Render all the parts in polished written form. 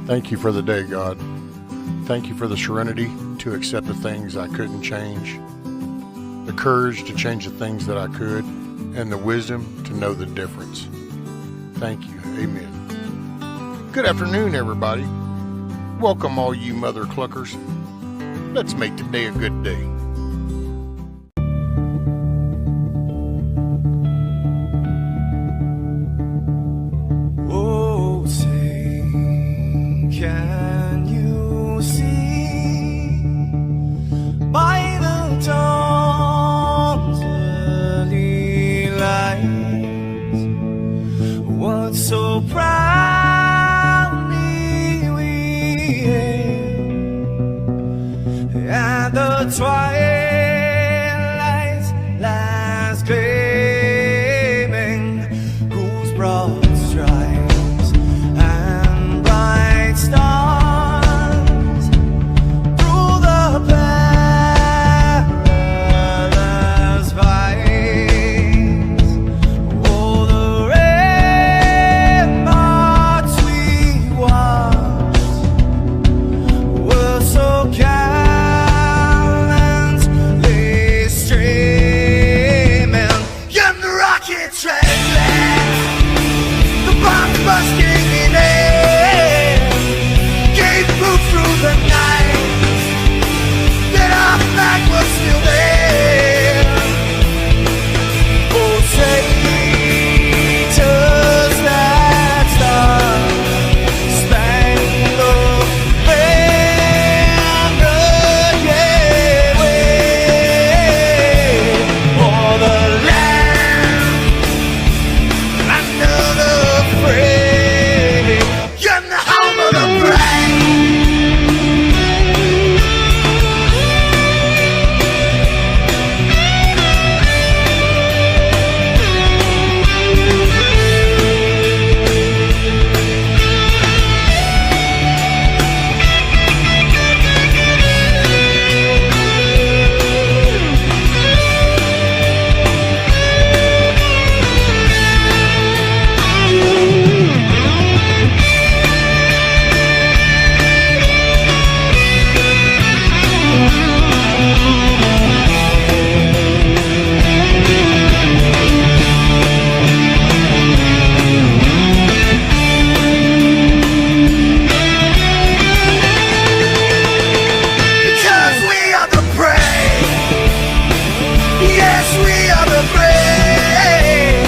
Thank you for the day, God. Thank you for the serenity to accept the things I couldn't change, the courage to change the things that I could, and the wisdom to know the difference. Thank you. Amen. Good afternoon, everybody. Welcome, all you mother cluckers. Let's make today a good day. Oh, say, can you see by the dawn's early light what so proudly we hailed at the twilight's last gleaming, whose broad stripes and bright stars through the perilous fights, oh, the ramparts we watched were so gallantly streaming, and the rocket treadless, the bombs bursting in air, gave proof through the night that our flag was still there. Oh, say, does that star-spangled banner yet wave o'er the land under the free and the home of the brave? Because we are the brave. Yes, we are the brave.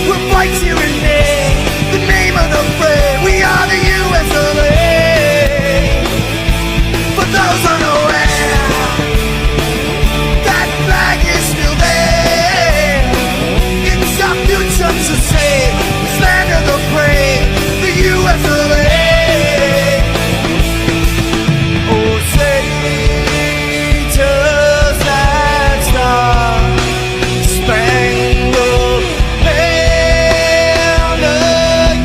We'll fight you in the name of the brave. We are the USA. For those unaware, that flag is still there. It's our future to save. This land of the brave, the USA. Oh, say, does that star-spangled banner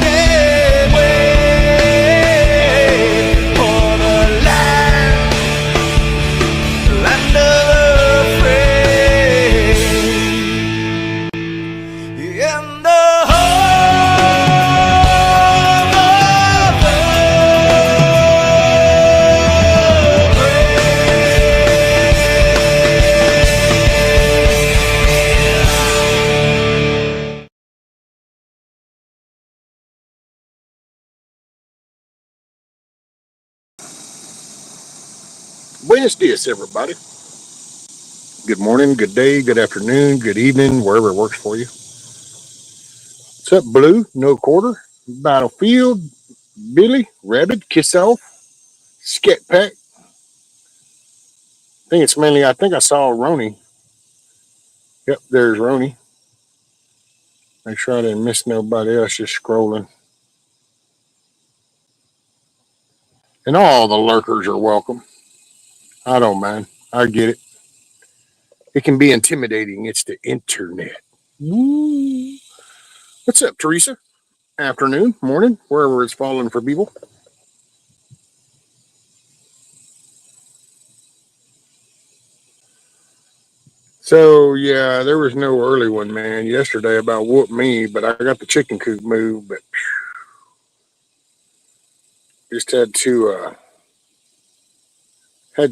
yet wave o'er the land of the free and the home of the Buenos dias, everybody. Good morning, good day, good afternoon, good evening, wherever it works for you. What's up, Blue? No quarter. Battlefield. Billy. Rabbit. Kiss off. Scat Pack. I think I saw Roni. Yep, there's Roni. Make sure I didn't miss nobody else just scrolling. And all the lurkers are welcome. I don't mind. I get it. It can be intimidating. It's the internet. Woo. What's up, Teresa? Afternoon, morning, wherever it's falling for people. So yeah, there was no early one, man, yesterday about whoop me, but I got the chicken coop moved. But Just had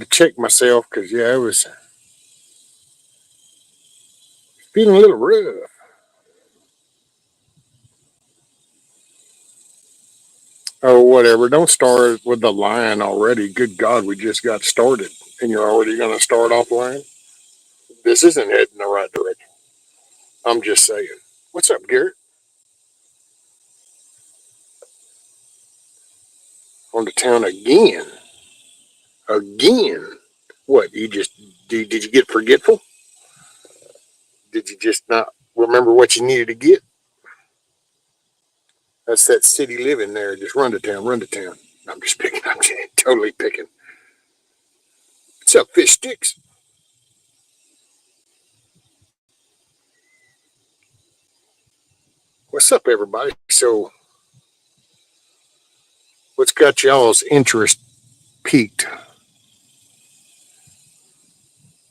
to check myself because yeah, I was feeling a little rough. Oh, whatever. Don't start with the line already. Good God, we just got started, and you're already going to start off line. This isn't heading the right direction. I'm just saying. What's up, Garrett? On to town again. Again. What? Did you get forgetful? Did you just not remember what you needed to get? That's that city living there. Just run to town, run to town. I'm just picking. I'm just totally picking. What's up, fish sticks? What's up, everybody? So, what's got y'all's interest peaked?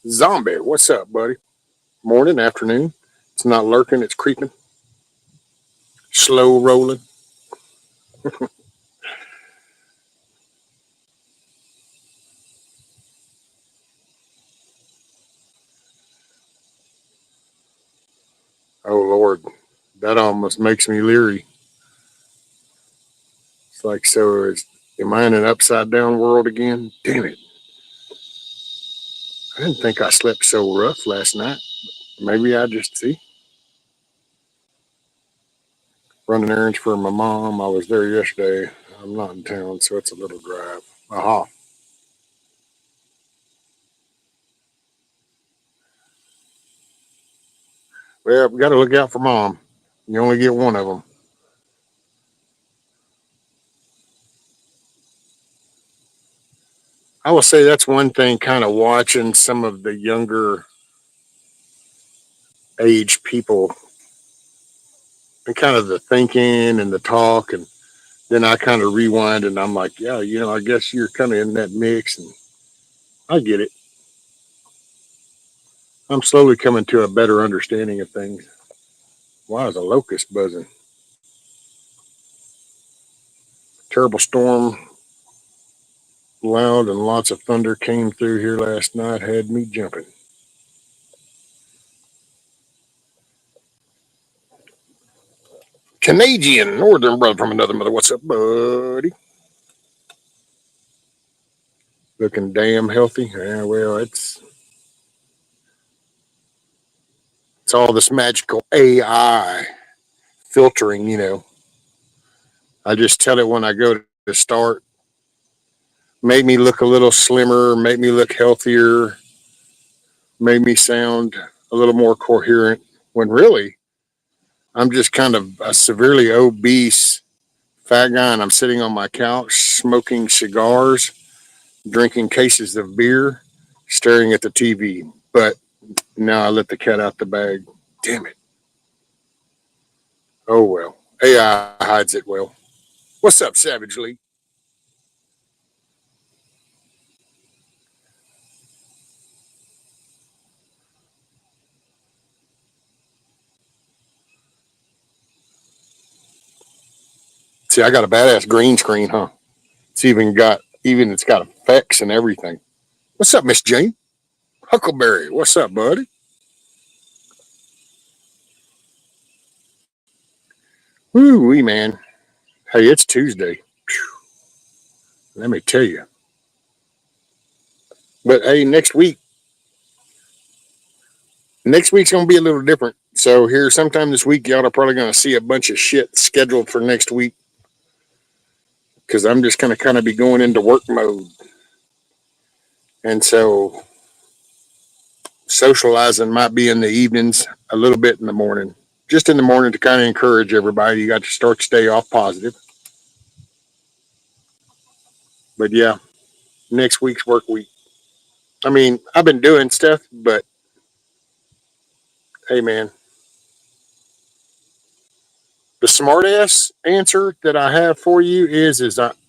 Zombie, what's up, buddy? Morning, afternoon. It's not lurking, it's creeping. Slow rolling. Oh, Lord. That almost makes me leery. It's like, am I in an upside down world again? Damn it. I didn't think I slept so rough last night. Maybe I just see. Running errands for my mom. I was there yesterday. I'm not in town, so it's a little drive. Aha. Well, we got to look out for mom. You only get one of them. I will say that's one thing kind of watching some of the younger age people and kind of the thinking and the talk. And then I kind of rewind and I'm like, yeah, I guess you're kind of in that mix and I get it. I'm slowly coming to a better understanding of things. Why is a locust buzzing? Terrible storm, loud and lots of thunder came through here last night, had me jumping. Canadian northern brother from another mother. What's up, buddy? Looking damn healthy. Yeah, well, it's all this magical AI filtering. I just tell it when I go to start, make me look a little slimmer, make me look healthier, make me sound a little more coherent. When really, I'm just kind of a severely obese fat guy, and I'm sitting on my couch smoking cigars, drinking cases of beer, staring at the TV. But now I let the cat out the bag. Damn it. Oh well. AI hides it well. What's up, Savage Lee? See, I got a badass green screen, huh? It's got effects and everything. What's up, Miss Jane? Huckleberry, what's up, buddy? Woo wee, man. Hey, it's Tuesday. Let me tell you. But hey, next week's gonna be a little different. So here, sometime this week, y'all are probably gonna see a bunch of shit scheduled for next week because I'm just gonna kind of be going into work mode, and so socializing might be in the evenings, a little bit in the morning, just in the morning to kind of encourage everybody. You got to start to stay off positive. But yeah, next week's work week. I mean, I've been doing stuff, but hey, man, the smart ass answer that I have for you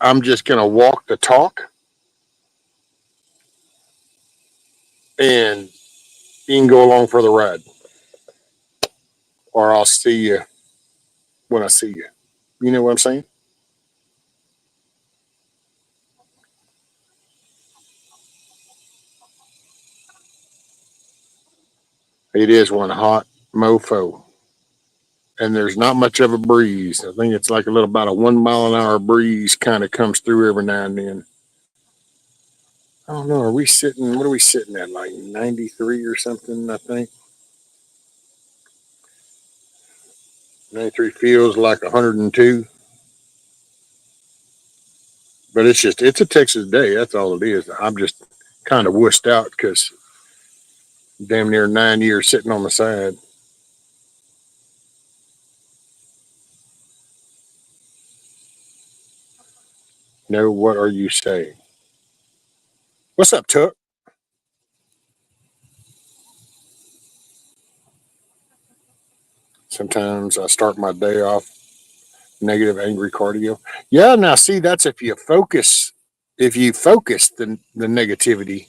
I'm just gonna walk the talk, and you can go along for the ride, or I'll see you when I see you. You know what I'm saying? It is one hot mofo. And there's not much of a breeze. I think it's like a little about a 1 mile an hour breeze kind of comes through every now and then. I don't know. Are we sitting? What are we sitting at? Like 93 or something? I think 93 feels like 102, but it's a Texas day. That's all it is. I'm just kind of wussed out because damn near 9 years sitting on the side. No, what are you saying? What's up, Tuck? Sometimes I start my day off negative, angry cardio. Yeah, now see, that's if you focus. If you focus the negativity,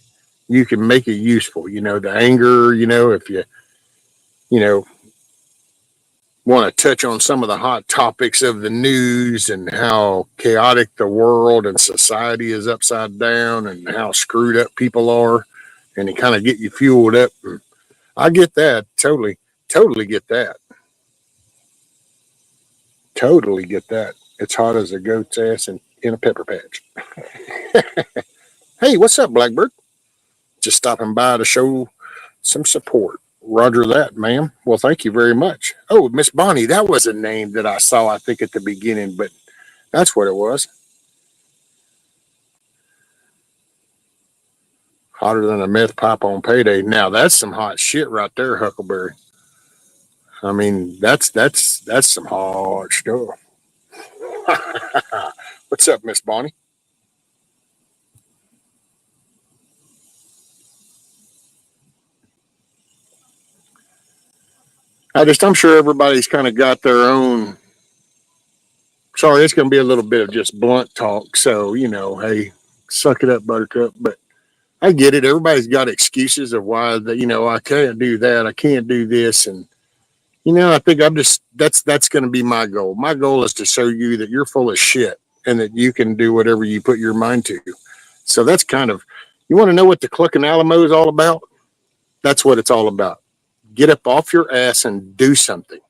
you can make it useful. You know, the anger. If you know want to touch on some of the hot topics of the news and how chaotic the world and society is upside down and how screwed up people are, and it kind of get you fueled up. I get that totally, totally get that, totally get that. It's hot as a goat's ass in a pepper patch. Hey, what's up, Blackbird? Just stopping by to show some support. Roger that, ma'am. Well, thank you very much. Oh, Miss Bonnie, that was a name that I saw, I think, at the beginning, but that's what it was. Hotter than a meth pipe on payday. Now that's some hot shit right there, Huckleberry. I mean, that's some hard stuff. What's up, Miss Bonnie? I'm sure everybody's kind of got their own. Sorry, it's going to be a little bit of just blunt talk. So, hey, suck it up, Buttercup. But I get it. Everybody's got excuses of why I can't do that. I can't do this. And, I think that's going to be my goal. My goal is to show you that you're full of shit and that you can do whatever you put your mind to. So that's kind of, you want to know what the Cluckin Alamo is all about? That's what it's all about. Get up off your ass and do something.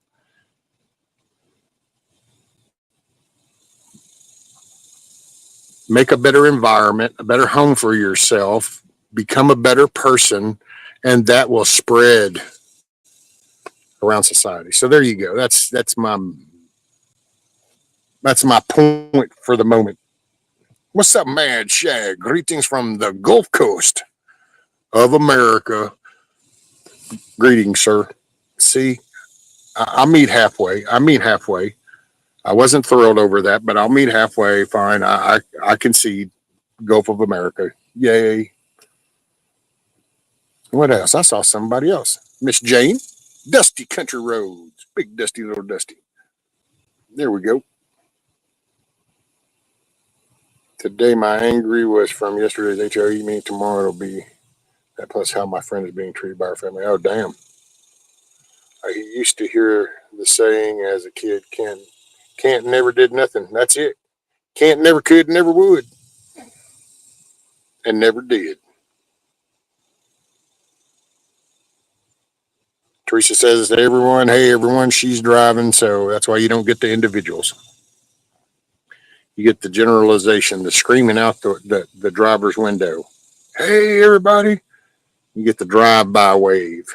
Make a better environment, a better home for yourself, become a better person, and that will spread around society. So there you go. That's my point for the moment. What's up, Mad Shag? Greetings from the Gulf Coast of America. Greetings, sir. See, I meet halfway. I meet halfway. I wasn't thrilled over that, but I'll meet halfway. Fine. I concede. Gulf of America. Yay. What else? I saw somebody else. Miss Jane. Dusty Country Roads. Big Dusty, little Dusty. There we go. Today, my angry was from yesterday's HOE meeting. Tomorrow, it'll be that plus how my friend is being treated by our family. Oh, damn. I used to hear the saying as a kid, can't, never did nothing. That's it. Can't, never could, never would, and never did. Teresa says to everyone, hey, everyone, she's driving, so that's why you don't get the individuals. You get the generalization, the screaming out the driver's window. Hey, everybody. You get the drive-by wave.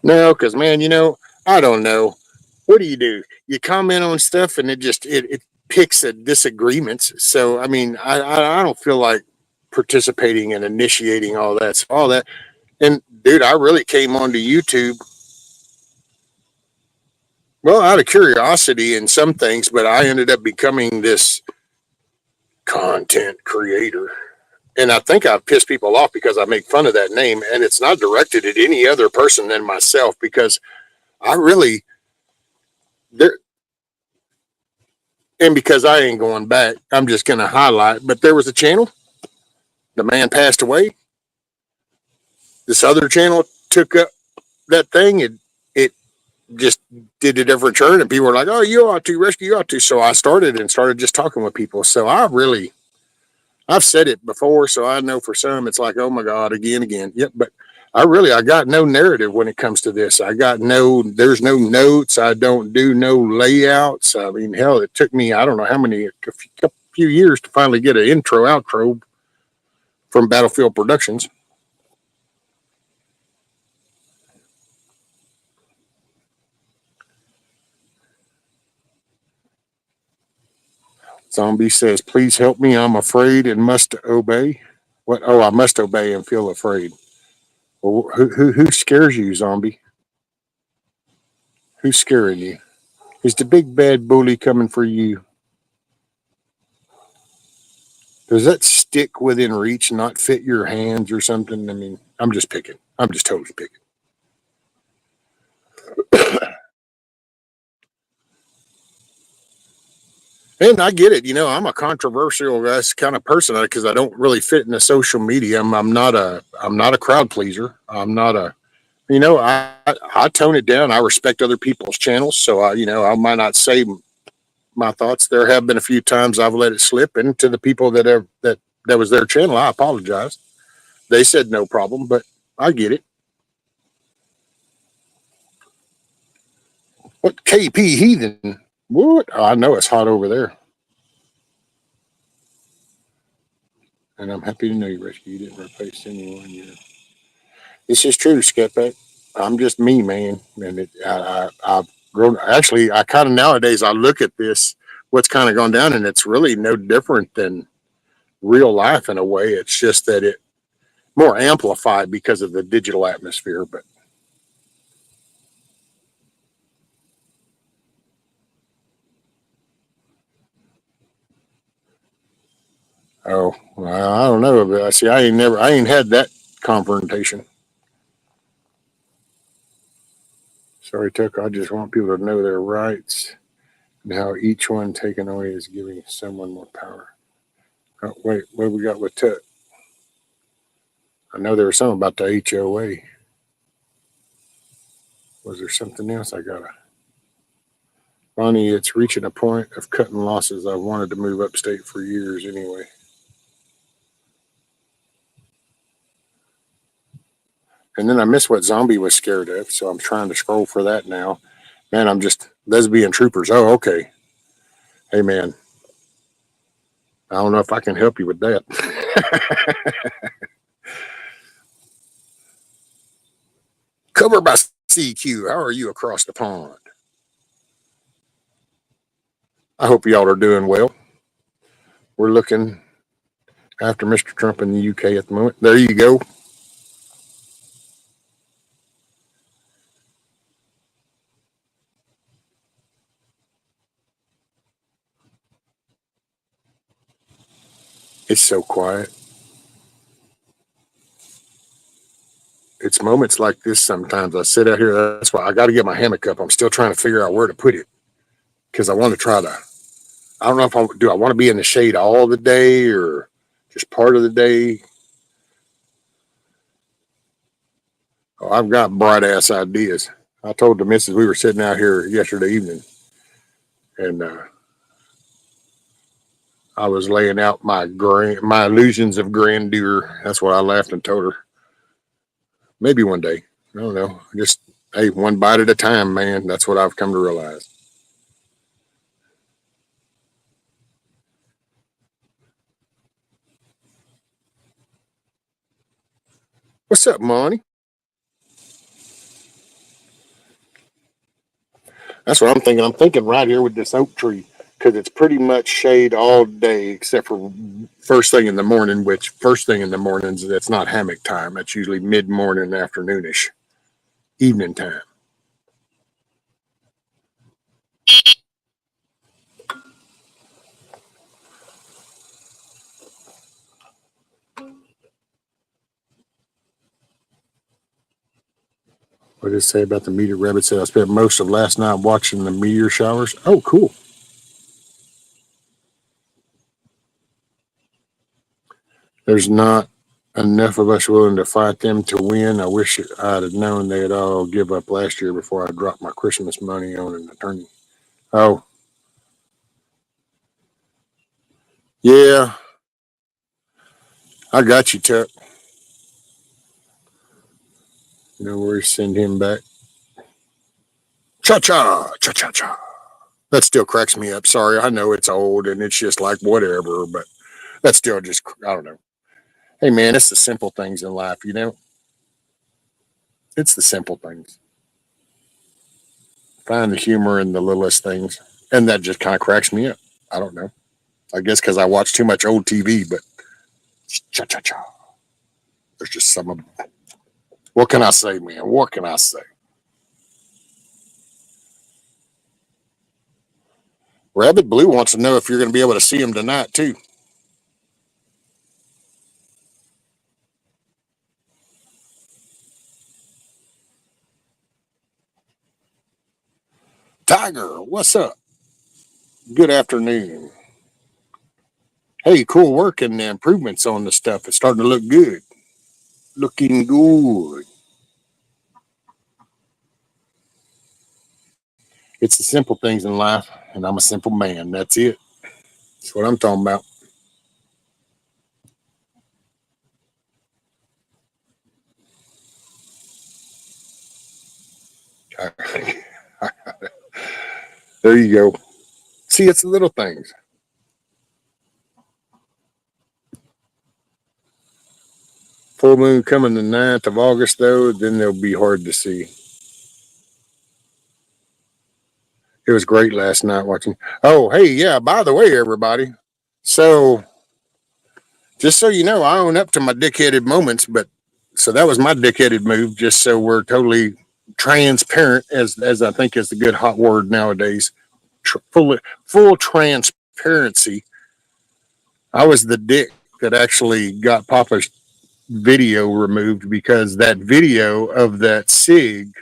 No, because, man, I don't know. What do? You comment on stuff and it picks at disagreements. So, I mean, I don't feel like participating and initiating all that. And, dude, I really came onto YouTube, well, out of curiosity in some things, but I ended up becoming this content creator. And I think I've pissed people off because I make fun of that name, and it's not directed at any other person than myself because I really there and because I ain't going back, I'm just gonna highlight. But there was a channel, the man passed away. This other channel took up that thing and it just did a different turn, and people were like, "Oh, you ought to rescue, you ought to." So I started just talking with people. So I've said it before, so I know for some it's like, oh my God, again. Yep, but I got no narrative when it comes to this. There's no notes. I don't do no layouts. I mean, hell, it took me, I don't know how many, few years to finally get an intro, outro from Battlefield Productions. Zombie says, please help me. I'm afraid and must obey. What? Oh, I must obey and feel afraid. Well, who scares you, Zombie? Who's scaring you? Is the big bad bully coming for you? Does that stick within reach not fit your hands or something? I mean, I'm just picking. I'm just totally picking. And I get it. You know, I'm a controversial kind of person because I don't really fit in the social media. I'm not a crowd pleaser. I'm not a, you know, I tone it down. I respect other people's channels. So I might not say my thoughts. There have been a few times I've let it slip, and to the people that was their channel, I apologize. They said no problem, but I get it. What KP heathen? What? Oh, I know it's hot over there, and I'm happy to know you rescued. You didn't replace anyone. Yeah, this is true, Skepback. I'm just me, man, and I've grown. Actually, I kind of nowadays I look at this, what's kind of gone down, and it's really no different than real life in a way. It's just that it more amplified because of the digital atmosphere. But oh, well, I don't know. But I see, I ain't had that confrontation. Sorry, Tucker. I just want people to know their rights and how each one taken away is giving someone more power. Oh, wait, what we got with Tuck? I know there was something about the HOA. Was there something else I got? Bonnie, it's reaching a point of cutting losses. I've wanted to move upstate for years anyway. And then I missed what Zombie was scared of, so I'm trying to scroll for that now. Man, I'm just lesbian troopers. Oh, okay. Hey, man, I don't know if I can help you with that. Covered by CQ. How are you across the pond? I hope y'all are doing well. We're looking after Mr. Trump in the UK at the moment. There you go. It's so quiet. It's moments like this sometimes. I sit out here. That's why I got to get my hammock up. I'm still trying to figure out where to put it because I want to try to. I don't know if I want to be in the shade all the day or just part of the day. Oh, I've got bright ass ideas. I told the missus we were sitting out here yesterday evening, and I was laying out my illusions of grandeur. That's what I laughed and told her. Maybe one day. I don't know. Just hey, one bite at a time, man. That's what I've come to realize. What's up, Monty? That's what I'm thinking. I'm thinking right here with this oak tree because it's pretty much shade all day except for first thing in the morning. Which first thing in the mornings that's not hammock time. That's usually mid morning, afternoonish, evening time. What did it say about the meteor? Rabbit said I spent most of last night watching the meteor showers. Oh, cool. There's not enough of us willing to fight them to win. I wish I'd have known they'd all give up last year before I dropped my Christmas money on an attorney. Oh, yeah. I got you, Tuck. No worries. Send him back. Cha cha, cha cha cha. That still cracks me up. Sorry, I know it's old and it's just like whatever, but that still just, I don't know. Hey, man, it's the simple things in life, you know? It's the simple things. Find the humor in the littlest things. And that just kind of cracks me up. I don't know. I guess because I watch too much old TV, but cha cha cha. There's just some of them. What can I say, man? What can I say? Rabbit Blue wants to know if you're going to be able to see him tonight, too. Tiger, what's up? Good afternoon. Hey, cool work and the improvements on the stuff. It's starting to look good. Looking good. It's the simple things in life, and I'm a simple man. That's it. That's what I'm talking about. There you go. See, it's the little things. Full moon coming the 9th of August, though, then they'll be hard to see. It was great last night watching. Oh, hey, yeah, by the way, everybody. So, just so you know, I own up to my dickheaded moments, but so that was my dickheaded move, just so we're totally transparent, as I think is the good hot word nowadays. Full transparency. I was the dick that actually got Papa's video removed because that video of that SIG,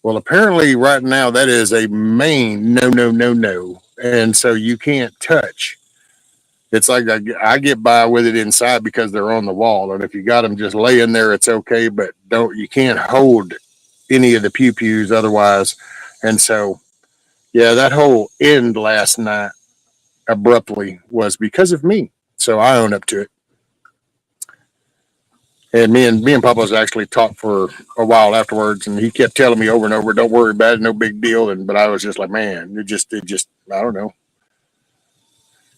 well, apparently right now that is a main no, no, no, no. And so you can't touch. It's like I get by with it inside because they're on the wall. And if you got them just laying there, it's okay, but you can't hold any of the pew pews otherwise. And so, yeah, that whole end last night abruptly was because of me. So I own up to it. And me and Papa's actually talked for a while afterwards, and he kept telling me over and over, "Don't worry about it, no big deal." And but I was just like, man, it just, I don't know,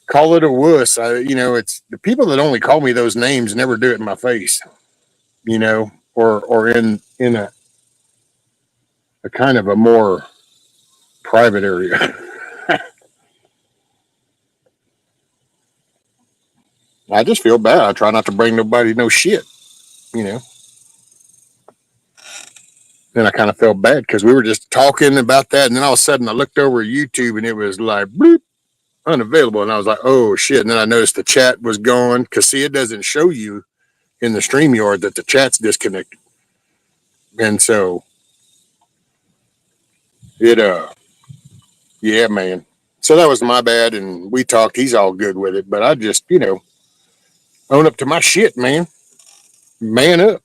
call it a wuss. It's the people that only call me those names never do it in my face, or in a kind of a more private area. I just feel bad. I try not to bring nobody no shit, you know. Then I kind of felt bad because we were just talking about that, and then all of a sudden I looked over at YouTube and it was like bloop, unavailable, and I was like, oh shit. And then I noticed the chat was gone because see, it doesn't show you in the StreamYard that the chat's disconnected, and so it yeah, man. So that was my bad, and we talked. He's all good with it, but I just own up to my shit, man. Man up.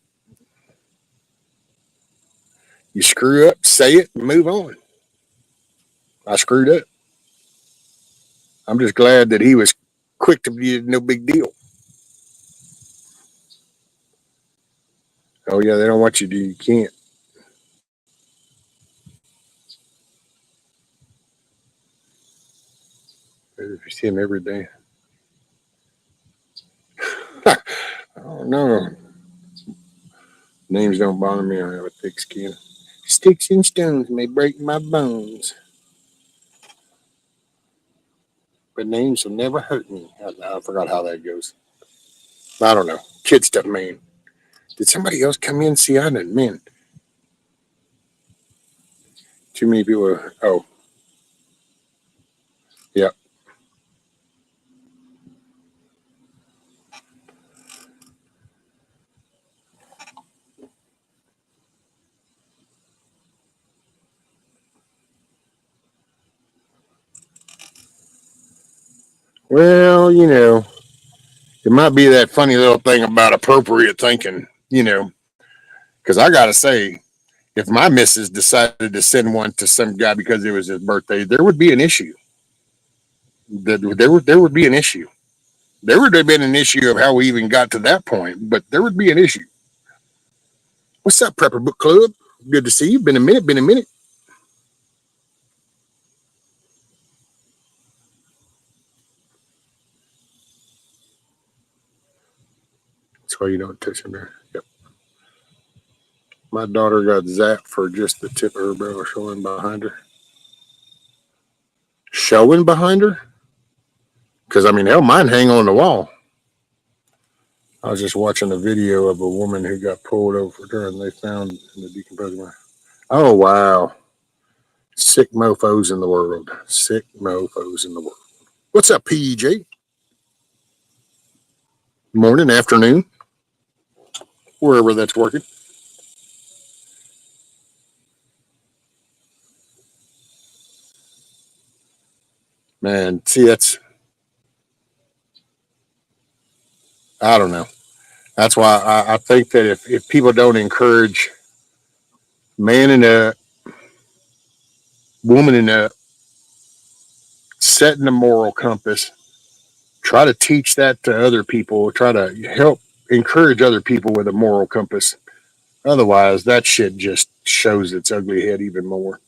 You screw up, say it, and move on. I screwed up. I'm just glad that he was quick to be no big deal. Oh yeah, they don't want you to. You can't. You see him every day. I don't know. Names don't bother me. I have a thick skin. Sticks and stones may break my bones, but names will never hurt me. I forgot how that goes. I don't know. Kid stuff, man. Did somebody else come in? See, I didn't, man. Too many people. Oh, yeah. Well, it might be that funny little thing about appropriate thinking, because I got to say, if my missus decided to send one to some guy because it was his birthday, there would be an issue. There would be an issue. There would have been an issue of how we even got to that point, but there would be an issue. What's up, Prepper Book Club? Good to see you. Been a minute, been a minute. That's why you don't touch him there. Yep. My daughter got zapped for just the tip of her barrel showing behind her. Showing behind her? Because, I mean, hell, mine hang on the wall. I was just watching a video of a woman who got pulled over and they found in the decomposing. Oh, wow. Sick mofos in the world. Sick mofos in the world. What's up, PJ? Morning, afternoon, wherever that's working. Man, see, I don't know. That's why I think that if people don't encourage man and a woman and a setting a moral compass, try to teach that to other people, try to help encourage other people with a moral compass. Otherwise, that shit just shows its ugly head even more.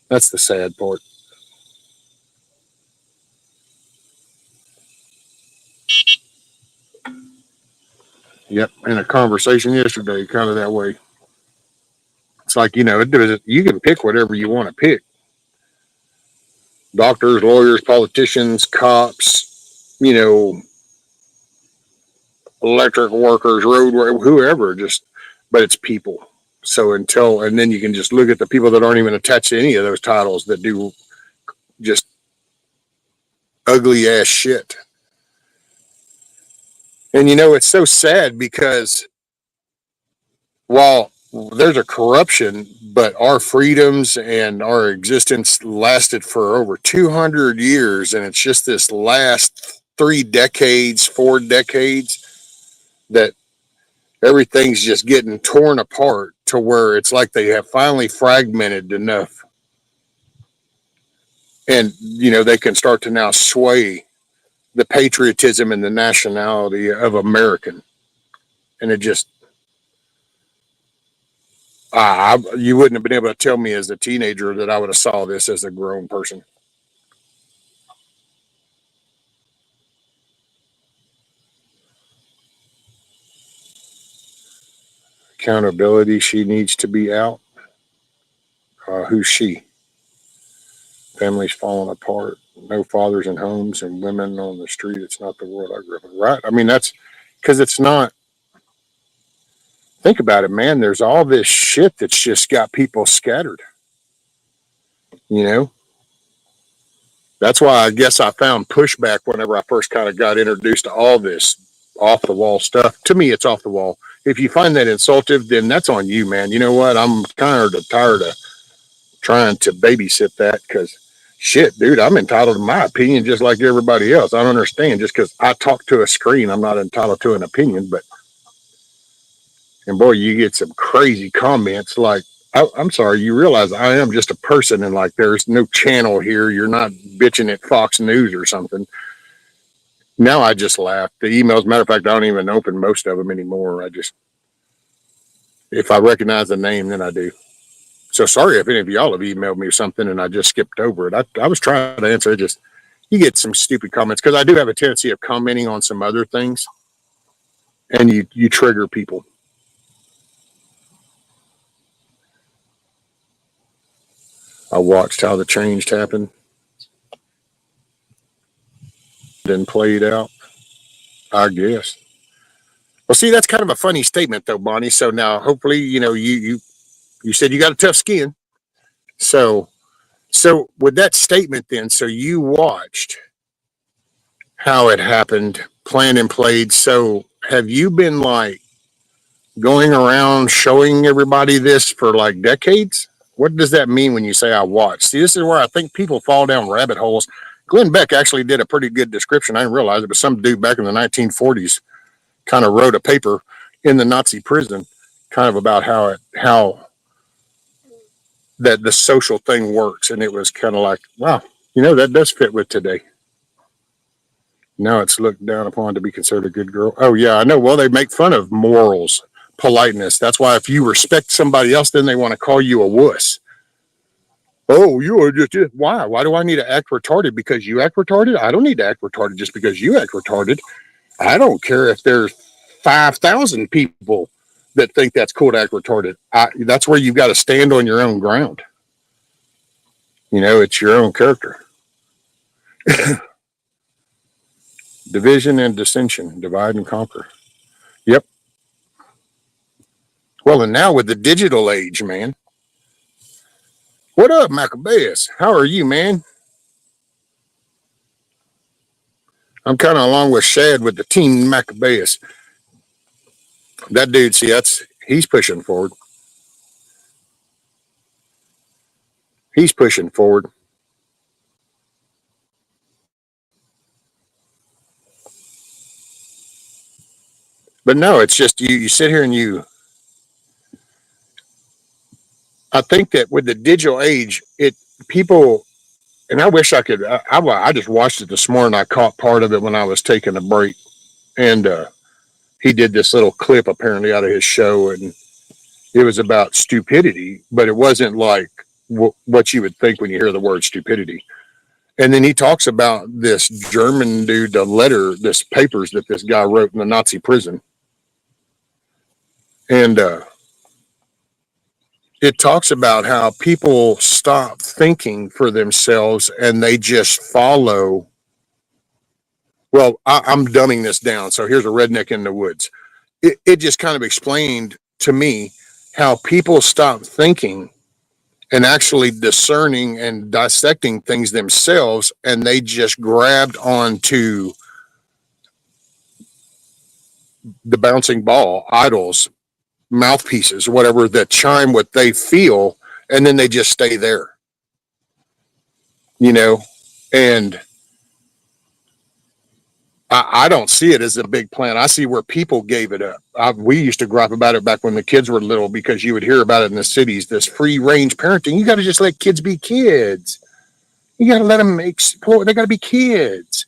That's the sad part. Yep. In a conversation yesterday, kind of that way. It's like, you can pick whatever you want to pick. Doctors, lawyers, politicians, cops, electric workers, road workers, whoever, but it's people. So and then you can just look at the people that aren't even attached to any of those titles that do just ugly ass shit. And it's so sad because while there's a corruption, but our freedoms and our existence lasted for over 200 years. And it's just this last 3 decades, 4 decades that everything's just getting torn apart to where it's like they have finally fragmented enough. And, they can start to now sway the patriotism and the nationality of American. And it just, you wouldn't have been able to tell me as a teenager that I would have saw this as a grown person. Accountability, she needs to be out. Who's she? Families falling apart, no fathers in homes, and women on the street. It's not the world I grew up in, right? I mean, that's because it's not. Think about it, man. There's all this shit that's just got people scattered. You know, that's why I guess I found pushback whenever I first kind of got introduced to all this off the wall stuff. To me, it's off the wall. If you find that insultive, then that's on you, man. You know what? I'm kind of tired of trying to babysit that because shit, dude, I'm entitled to my opinion just like everybody else. I don't understand just because I talk to a screen, I'm not entitled to an opinion. But, and boy, you get some crazy comments like, I'm sorry, you realize I am just a person and like there's no channel here. You're not bitching at Fox News or something. Now I just laugh. The emails, matter of fact, I don't even open most of them anymore. If I recognize the name, then I do. So sorry if any of y'all have emailed me something and I just skipped over it. I was trying to answer it. Just you get some stupid comments because I do have a tendency of commenting on some other things, and you trigger people. I watched how the change happened and played out. I guess. Well, see, that's kind of a funny statement, though, Bonnie. So now, hopefully, you said you got a tough skin. So with that statement, then, so you watched how it happened, planned and played. So have you been like going around showing everybody this for like decades? What does that mean when you say I watched? See, this is where I think people fall down rabbit holes. Glenn Beck actually did a pretty good description. I didn't realize it, but some dude back in the 1940s kind of wrote a paper in the Nazi prison, kind of about how that the social thing works, and it was kind of like, wow, that does fit with today. Now it's looked down upon to be considered a good girl. Oh, yeah, I know. Well, they make fun of morals, politeness. That's why if you respect somebody else, then they want to call you a wuss. Oh, you are just why? Why do I need to act retarded because you act retarded? I don't need to act retarded just because you act retarded. I don't care if there's 5,000 people that think that's cool to act retarded. That's where you've got to stand on your own ground. You know, it's your own character. Division and dissension, divide and conquer. Yep. Well, and now with the digital age, man. What up, Maccabeus? How are you, man? I'm kind of along with Shad with the team Maccabeus. That dude, see, he's pushing forward. He's pushing forward. But no, it's just you sit here and I think that with the digital age, people, and I wish I could, I just watched it this morning. I caught part of it when I was taking a break. And he did this little clip apparently out of his show. And it was about stupidity, but it wasn't like what you would think when you hear the word stupidity. And then he talks about this German dude, this papers that this guy wrote in the Nazi prison. And it talks about how people stop thinking for themselves and they just follow. Well, I'm dumbing this down. So here's a redneck in the woods. It just kind of explained to me how people stop thinking and actually discerning and dissecting things themselves, and they just grabbed onto the bouncing ball, idols, mouthpieces, whatever that chime what they feel, and then they just stay there. You know, and I don't see it as a big plan. I see where people gave it up. We used to gripe about it back when the kids were little because you would hear about it in the cities, this free range parenting. You got to just let kids be kids. You got to let them explore. They got to be kids.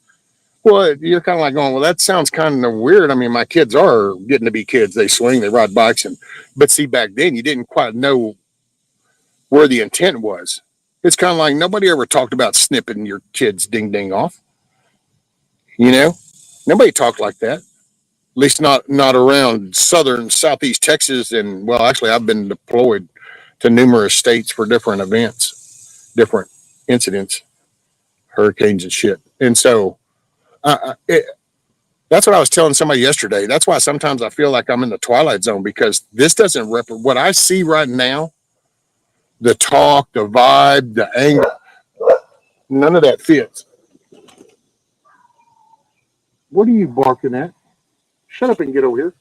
Well, you're kind of like going, well, that sounds kind of weird. I mean, my kids are getting to be kids. They swing, they ride bikes. But see, back then you didn't quite know where the intent was. It's kind of like nobody ever talked about snipping your kids ding ding off. You know, nobody talked like that. At least not around southeast Texas. And well, actually, I've been deployed to numerous states for different events, different incidents, hurricanes and shit. And so that's what I was telling somebody yesterday. That's why sometimes I feel like I'm in the twilight zone because this doesn't represent what I see right now. The talk, the vibe, the anger, none of that fits. What are you barking at? Shut up and get over here.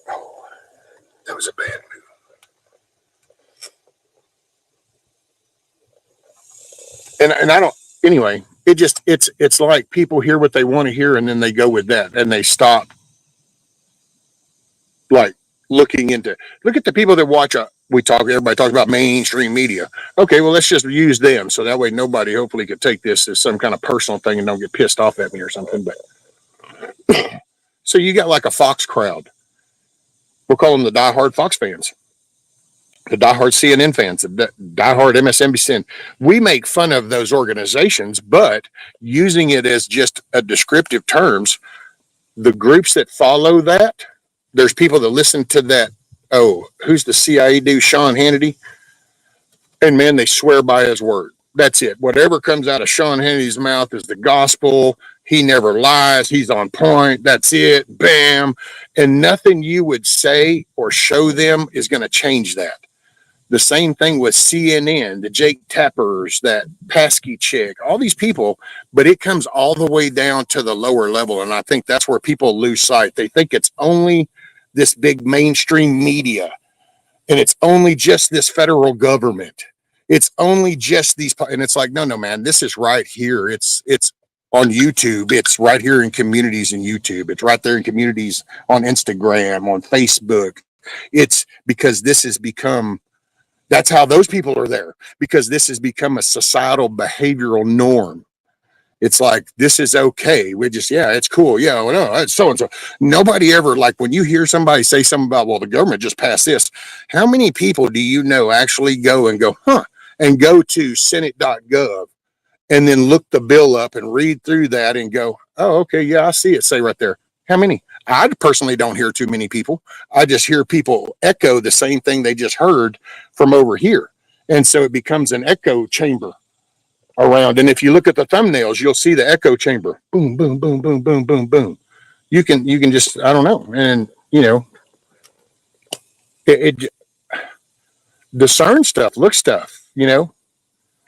Oh, that was a bad move. And I don't. Anyway, it's like people hear what they want to hear and then they go with that and they stop like look at the people that watch everybody talks about mainstream media. Okay, well let's just use them so that way nobody hopefully could take this as some kind of personal thing and don't get pissed off at me or something. But so you got like a Fox crowd. We'll call them the diehard Fox fans, the diehard CNN fans, the diehard MSNBC. We make fun of those organizations, but using it as just a descriptive terms, the groups that follow that, there's people that listen to that. Oh, who's the CIA dude? Sean Hannity. And man, they swear by his word. That's it. Whatever comes out of Sean Hannity's mouth is the gospel. He never lies. He's on point. That's it. Bam. And nothing you would say or show them is going to change that. The same thing with CNN, the Jake Tappers, that Paskey chick, all these people, but it comes all the way down to the lower level. And I think that's where people lose sight. They think it's only this big mainstream media, and it's only just this federal government. It's only just these, and it's like, no, man, this is right here. It's on YouTube. It's right here in communities in YouTube. It's right there in communities on Instagram, on Facebook. It's because this has become That's how those people are there, because this has become a societal behavioral norm. It's like, this is okay. We just, yeah, it's cool. Yeah, well, no, it's so and so. Nobody ever, like, when you hear somebody say something about, well, the government just passed this, how many people do you know actually go and go, huh, and go to Senate.gov and then look the bill up and read through that and go, oh, okay, yeah, I see it say right there. How many? I personally don't hear too many people. I just hear people echo the same thing they just heard from over here. And so it becomes an echo chamber around. And if you look at the thumbnails, you'll see the echo chamber. Boom, boom, boom, boom, boom, boom, boom. You can just, I don't know. And, it discern stuff, look stuff.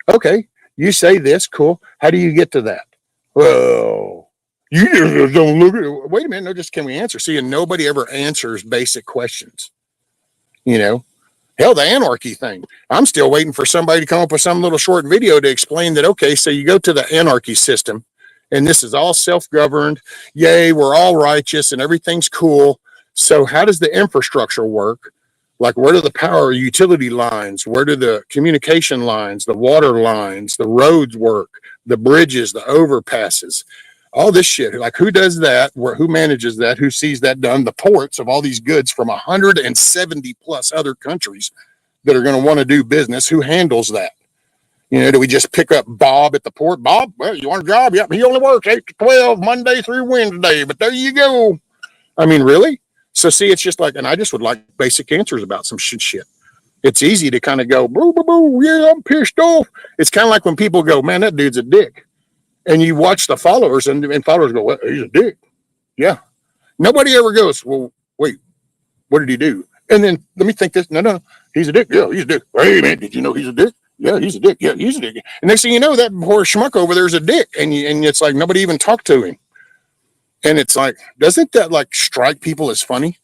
Okay, you say this, cool. How do you get to that? Well, you just don't look at it. Wait a minute, no, just can we answer? See, and nobody ever answers basic questions. You know, hell, the anarchy thing. I'm still waiting for somebody to come up with some little short video to explain that, okay, so you go to the anarchy system and this is all self-governed. Yay, we're all righteous and everything's cool. So how does the infrastructure work? Like, where do the power utility lines, where do the communication lines, the water lines, the roads work, the bridges, the overpasses, all this shit? Like, who does that? Who manages that? Who sees that done? The ports of all these goods from 170 plus other countries that are going to want to do business. Who handles that? Do we just pick up Bob at the port? Bob, well, you want a job? Yep, he only works 8 to 12, Monday through Wednesday, but there you go. I mean, really? So see, it's just like, and I just would like basic answers about some shit. It's easy to kind of go, boo, boo, boo, yeah, I'm pissed off. It's kind of like when people go, man, that dude's a dick. And you watch the followers and followers go, well, he's a dick. Yeah. Nobody ever goes, well, wait, what did he do? And then let me think this. No, he's a dick. Yeah, he's a dick. Hey, man, did you know he's a dick? Yeah, he's a dick. Yeah, he's a dick. And next thing you know, that poor schmuck over there is a dick. And it's like nobody even talked to him. And it's like, doesn't that like strike people as funny?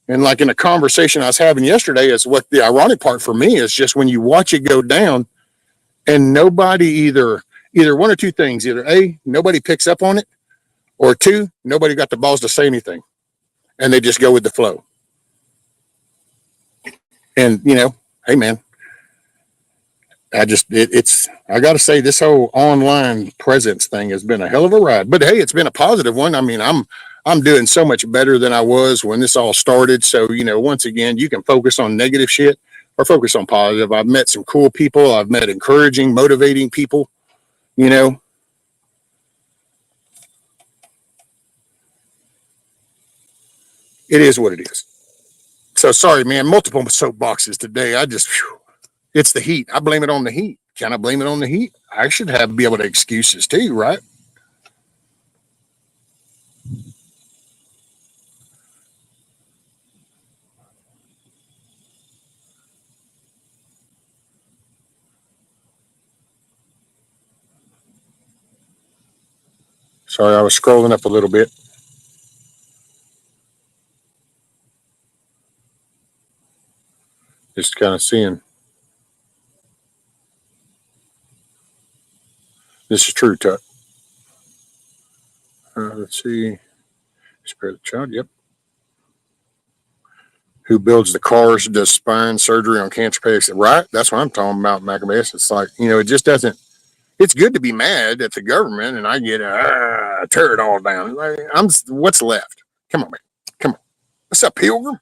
And like in a conversation I was having yesterday, is what the ironic part for me is, just when you watch it go down and nobody either one or two things, either A, nobody picks up on it, or two, nobody got the balls to say anything. And they just go with the flow. And, hey man, I got to say, this whole online presence thing has been a hell of a ride, but hey, it's been a positive one. I mean, I'm doing so much better than I was when this all started. So, once again, you can focus on negative shit or focus on positive. I've met some cool people. I've met encouraging, motivating people, It is what it is. So sorry, man, multiple soapboxes today. It's the heat. I blame it on the heat. Can I blame it on the heat? I should be able to excuses too, right? Sorry, I was scrolling up a little bit. Just kind of seeing. This is true, Tuck. Let's see. Spare the child. Yep. Who builds the cars, does spine surgery on cancer patients? Right. That's what I'm talking about, Maccabees. It's like, it just doesn't. It's good to be mad at the government, and I get tear it all down. What's left? Come on, man. Come on. What's up, Pilgrim?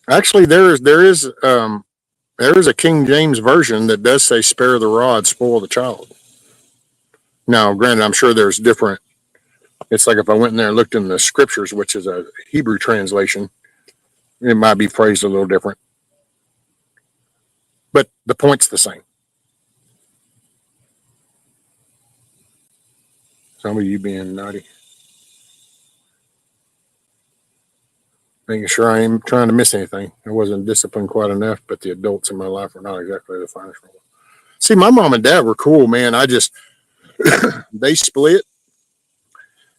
Actually, there is a King James version that does say, "Spare the rod, spoil the child." Now, granted, I'm sure there's different. It's like if I went in there and looked in the scriptures, which is a Hebrew translation, it might be phrased a little different, but the point's the same. Some of you being naughty. Making sure I ain't trying to miss anything. I wasn't disciplined quite enough, but the adults in my life were not exactly the finest role. See, my mom and dad were cool, man. They split.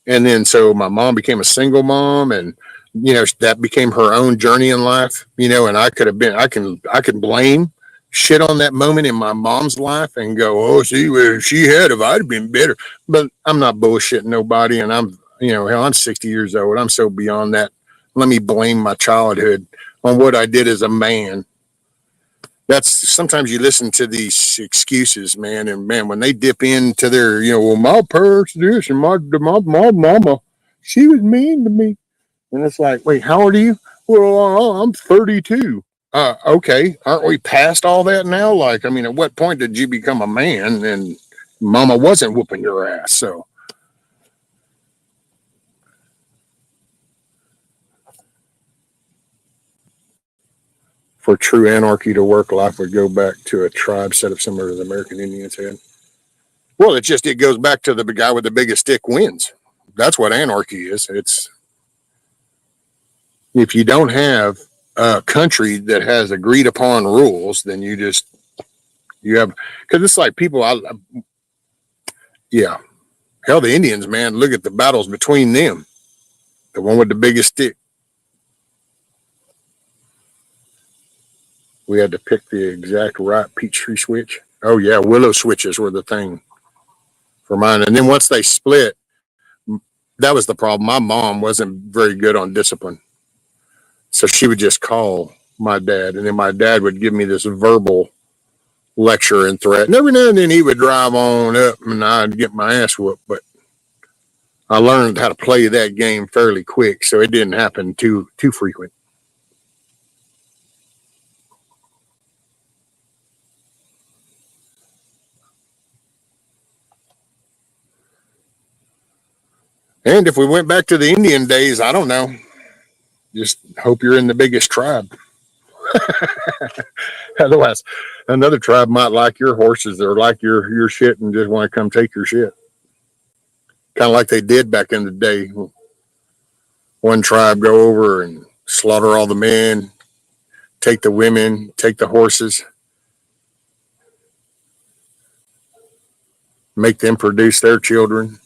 And then so my mom became a single mom, and that became her own journey in life, and I could have been, I can blame shit on that moment in my mom's life and go, oh, see, if she had, if I'd been better. But I'm not bullshitting nobody, and hell, I'm 60 years old. I'm so beyond that. Let me blame my childhood on what I did as a man. That's sometimes you listen to these excuses, man, and man, when they dip into their, well, my parents this and my mama, she was mean to me, and it's like, wait, how old are you? Well, I'm 32. Okay, aren't we past all that now? Like, I mean, at what point did you become a man and mama wasn't whooping your ass? So, for true anarchy to work, life would go back to a tribe set up similar to the American Indians had. Well, it goes back to the guy with the biggest stick wins. That's what anarchy is. It's if you don't have a country that has agreed upon rules, then you have because it's like people. Yeah, hell, the Indians, man, look at the battles between them. The one with the biggest stick. We had to pick the exact right peach tree switch. Oh yeah, willow switches were the thing for mine. And then once they split, that was the problem. My mom wasn't very good on discipline. So she would just call my dad, and then my dad would give me this verbal lecture and threat. And every now and then he would drive on up and I'd get my ass whooped. But I learned how to play that game fairly quick, so it didn't happen too frequent. And if we went back to the Indian days, I don't know. Just hope you're in the biggest tribe. Otherwise, another tribe might like your horses or like your shit and just want to come take your shit. Kind of like they did back in the day. One tribe go over and slaughter all the men, take the women, take the horses, make them produce their children.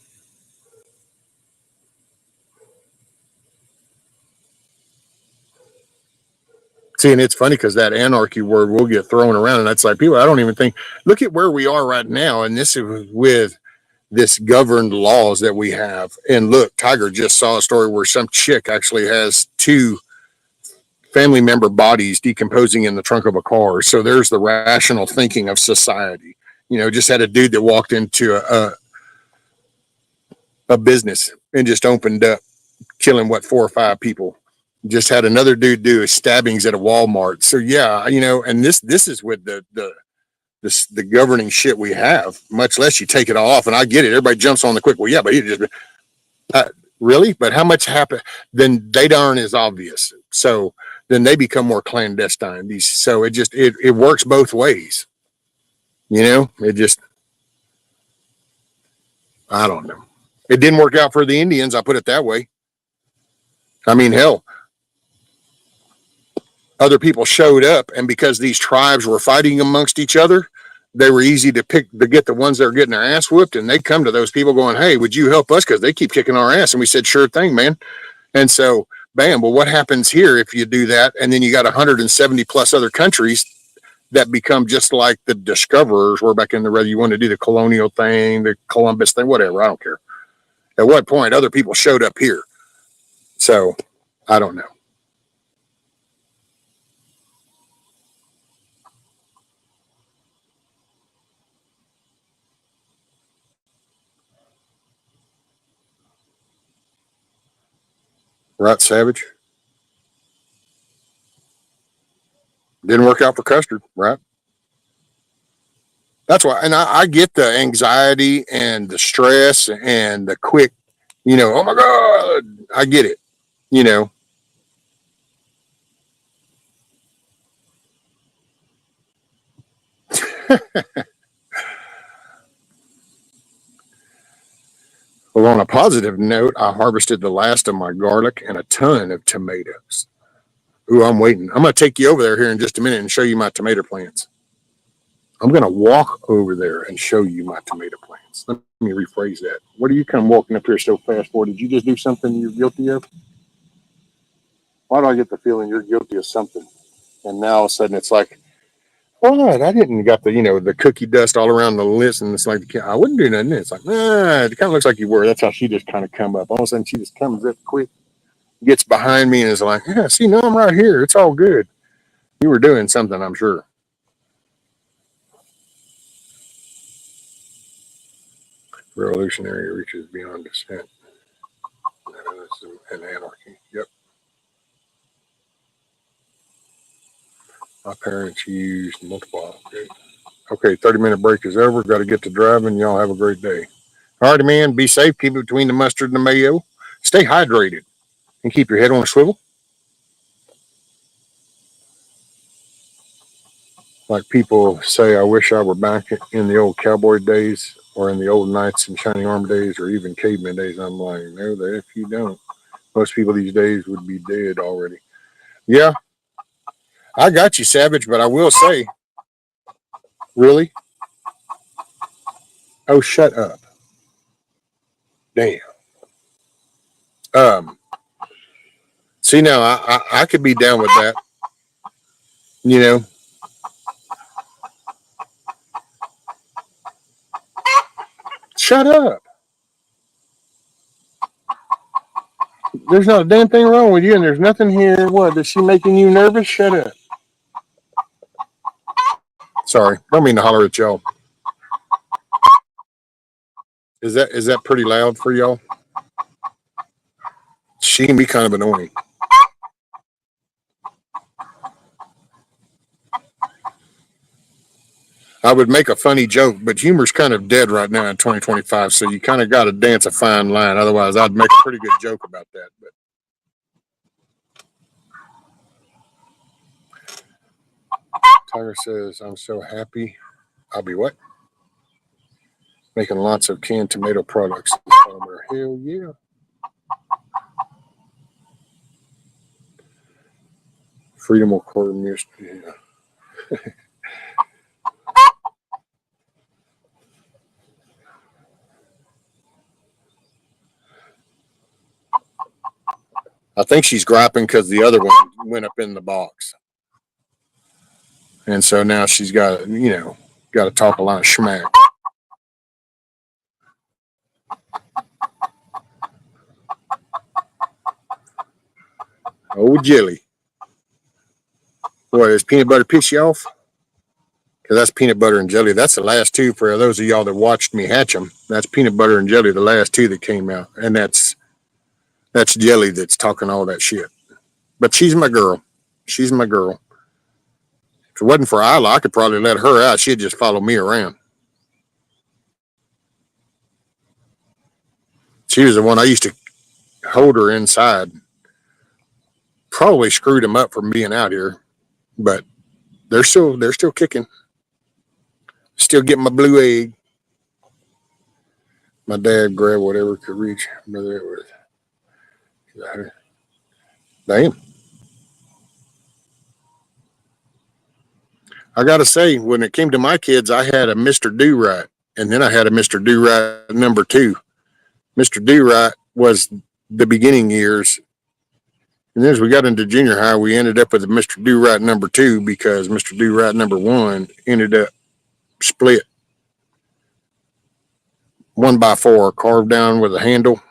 See, and it's funny because that anarchy word will get thrown around, and that's like people. I don't even think. Look at where we are right now, and this is with this governed laws that we have. And look, Tiger just saw a story where some chick actually has two family member bodies decomposing in the trunk of a car. So there's the rational thinking of society. Just had a dude that walked into a business and just opened up, killing 4 or 5 people. Just had another dude do stabbings at a Walmart. So yeah, and this is with the governing shit we have. Much less you take it all off. And I get it. Everybody jumps on the quick. Well, yeah, but he just really. But how much happened? Then they aren't as obvious. So then they become more clandestine. So it works both ways. It just I don't know. It didn't work out for the Indians. I put it that way. I mean, hell, other people showed up, and because these tribes were fighting amongst each other, they were easy to get the ones that are getting their ass whooped, and they come to those people going, hey, would you help us? Because they keep kicking our ass. And we said, sure thing, man. And so, bam, well, what happens here if you do that? And then you got 170 plus other countries that become just like the discoverers were back in the whether you want to do the colonial thing, the Columbus thing, whatever, I don't care. At what point other people showed up here? So, I don't know. Right, Savage? Didn't work out for Custard, right? That's why, and I get the anxiety and the stress and the quick, oh my God, I get it, you know. Well, on a positive note, I harvested the last of my garlic and a ton of tomatoes. Ooh, I'm waiting. I'm going to take you over there here in just a minute and show you my tomato plants. I'm going to walk over there and show you my tomato plants. Let me rephrase that. What are you come walking up here so fast for? Did you just do something you're guilty of? Why do I get the feeling you're guilty of something? And now all of a sudden it's like, What? I didn't got the the cookie dust all around the list, and it's like I wouldn't do nothing. It's like it kind of looks like you were. That's how she just kind of come up. All of a sudden, she just comes up quick, gets behind me, and is like, "Yeah, see, no, I'm right here. It's all good. You were doing something, I'm sure." Revolutionary reaches beyond dissent and anarchy. Yep. My parents used multiple. Okay, 30-minute break is over. Got to get to driving. Y'all have a great day. All righty, man. Be safe. Keep it between the mustard and the mayo. Stay hydrated and keep your head on a swivel. Like people say, I wish I were back in the old cowboy days or in the old knights and shining armor days or even caveman days. I'm like, no, that if you don't, most people these days would be dead already. Yeah, I got you, Savage, but I will say, really? Oh, shut up. Damn. Um, See, now I could be down with that. You know, shut up. There's not a damn thing wrong with you, and there's nothing here. What? Is she making you nervous? Shut up. Sorry, don't mean to holler at y'all. Is that pretty loud for y'all? She can be kind of annoying. I would make a funny joke, but humor's kind of dead right now in 2025, so you kind of got to dance a fine line. Otherwise, I'd make a pretty good joke about that. But Tiger says, I'm so happy. I'll be what? Making lots of canned tomato products. Hell yeah. Freedom of quarter music. Yeah. I think she's griping because the other one went up in the box. And so now she's got, got to talk a lot of schmack. Oh, jelly. What, is peanut butter piss you off? Because that's peanut butter and jelly. That's the last two for those of y'all that watched me hatch them. That's peanut butter and jelly, the last two that came out. And that's jelly that's talking all that shit. But she's my girl. She's my girl. If it wasn't for Isla, I could probably let her out. She'd just follow me around. She was the one I used to hold her inside. Probably screwed them up from being out here, but they're still kicking. Still getting my blue egg. My dad grabbed whatever could reach. Brother, it was damn. I gotta say, when it came to my kids, I had a Mr. Do Right, and then I had a Mr. Do Right number two. Mr. Do Right was the beginning years, and then as we got into junior high, we ended up with a Mr. Do Right number two because Mr. Do Right number one ended up split 1x4, carved down with a handle,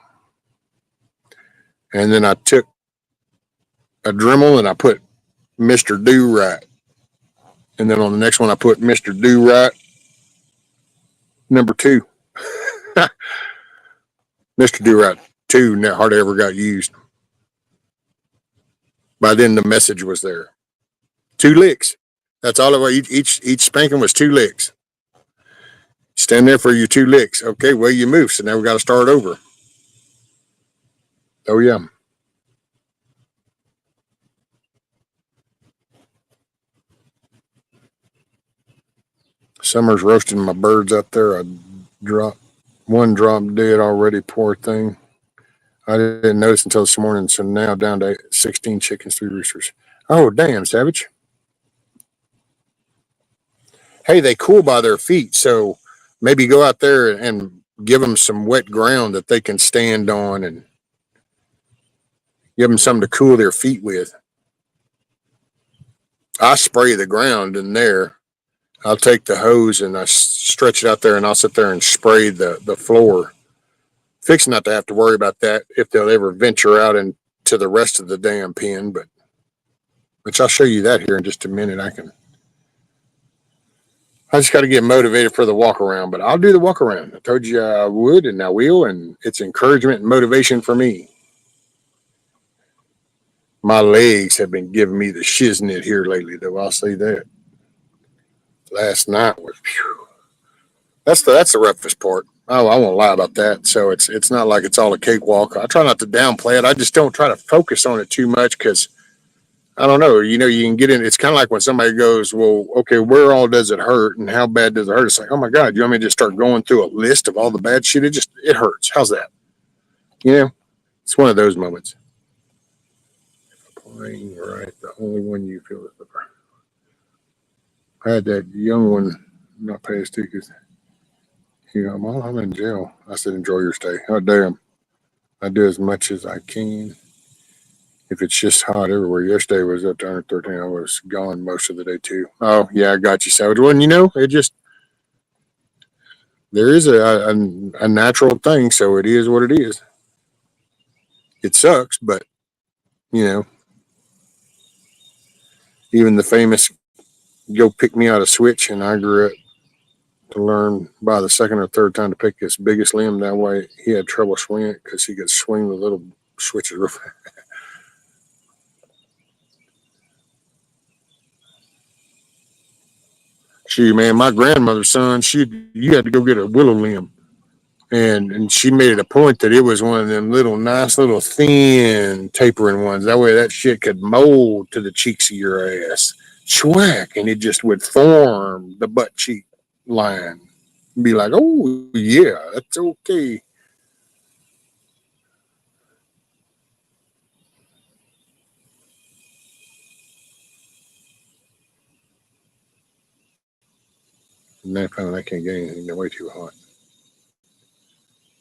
and then I took a Dremel and I put Mr. Do Right, and then on the next one I put Mr. Do Right number two. Mr. Do Right two hardly ever got used. By then the message was there. Two licks. That's all it was. Each spanking was two licks. Stand there for your two licks. Okay, well you move. So now we got to start over. Oh yeah. Summer's roasting my birds out there. One dropped dead already. Poor thing. I didn't notice until this morning. So now down to 16 chickens, 3 roosters. Oh damn, Savage. Hey, they cool by their feet, so maybe go out there and give them some wet ground that they can stand on and give them something to cool their feet with. I spray the ground in there I'll take the hose and I stretch it out there and I'll sit there and spray the floor, fixing not to have to worry about that if they'll ever venture out into the rest of the damn pen. But which I'll show you that here in just a minute. I just got to get motivated for the walk around, but I'll do the walk around. I told you I would, and I will, and it's encouragement and motivation for me. My legs have been giving me the shiznit here lately, though. I'll say that. Last night was, phew, that's the roughest part. Oh, I won't lie about that. So it's not like it's all a cakewalk. I try not to downplay it. I just don't try to focus on it too much because I don't know. You can get in. It's kind of like when somebody goes, well, okay, where all does it hurt and how bad does it hurt? It's like, oh my God, you want me to just start going through a list of all the bad shit? It hurts. How's that? You know, it's one of those moments. Playing right, the only one you feel is the. I had that young one not pay his tickets. Well, I'm in jail. I said, enjoy your stay. Oh, damn. I do as much as I can. If it's just hot everywhere, yesterday was up to 113. I was gone most of the day too. Oh yeah, I got you, Savage. Well, it just there is a natural thing, so it is what it is. It sucks, but you know, even the famous "Go pick me out a switch," and I grew up to learn by the second or third time to pick his biggest limb. That way, he had trouble swinging it because he could swing the little switches real fast. Gee, man, my grandmother's son, you had to go get a willow limb. And she made it a point that it was one of them little nice little thin tapering ones. That way that shit could mold to the cheeks of your ass. Schwack, and it just would form the butt cheek line. Be like, oh yeah, that's okay. And then finally I can't get anything. They're way too hot.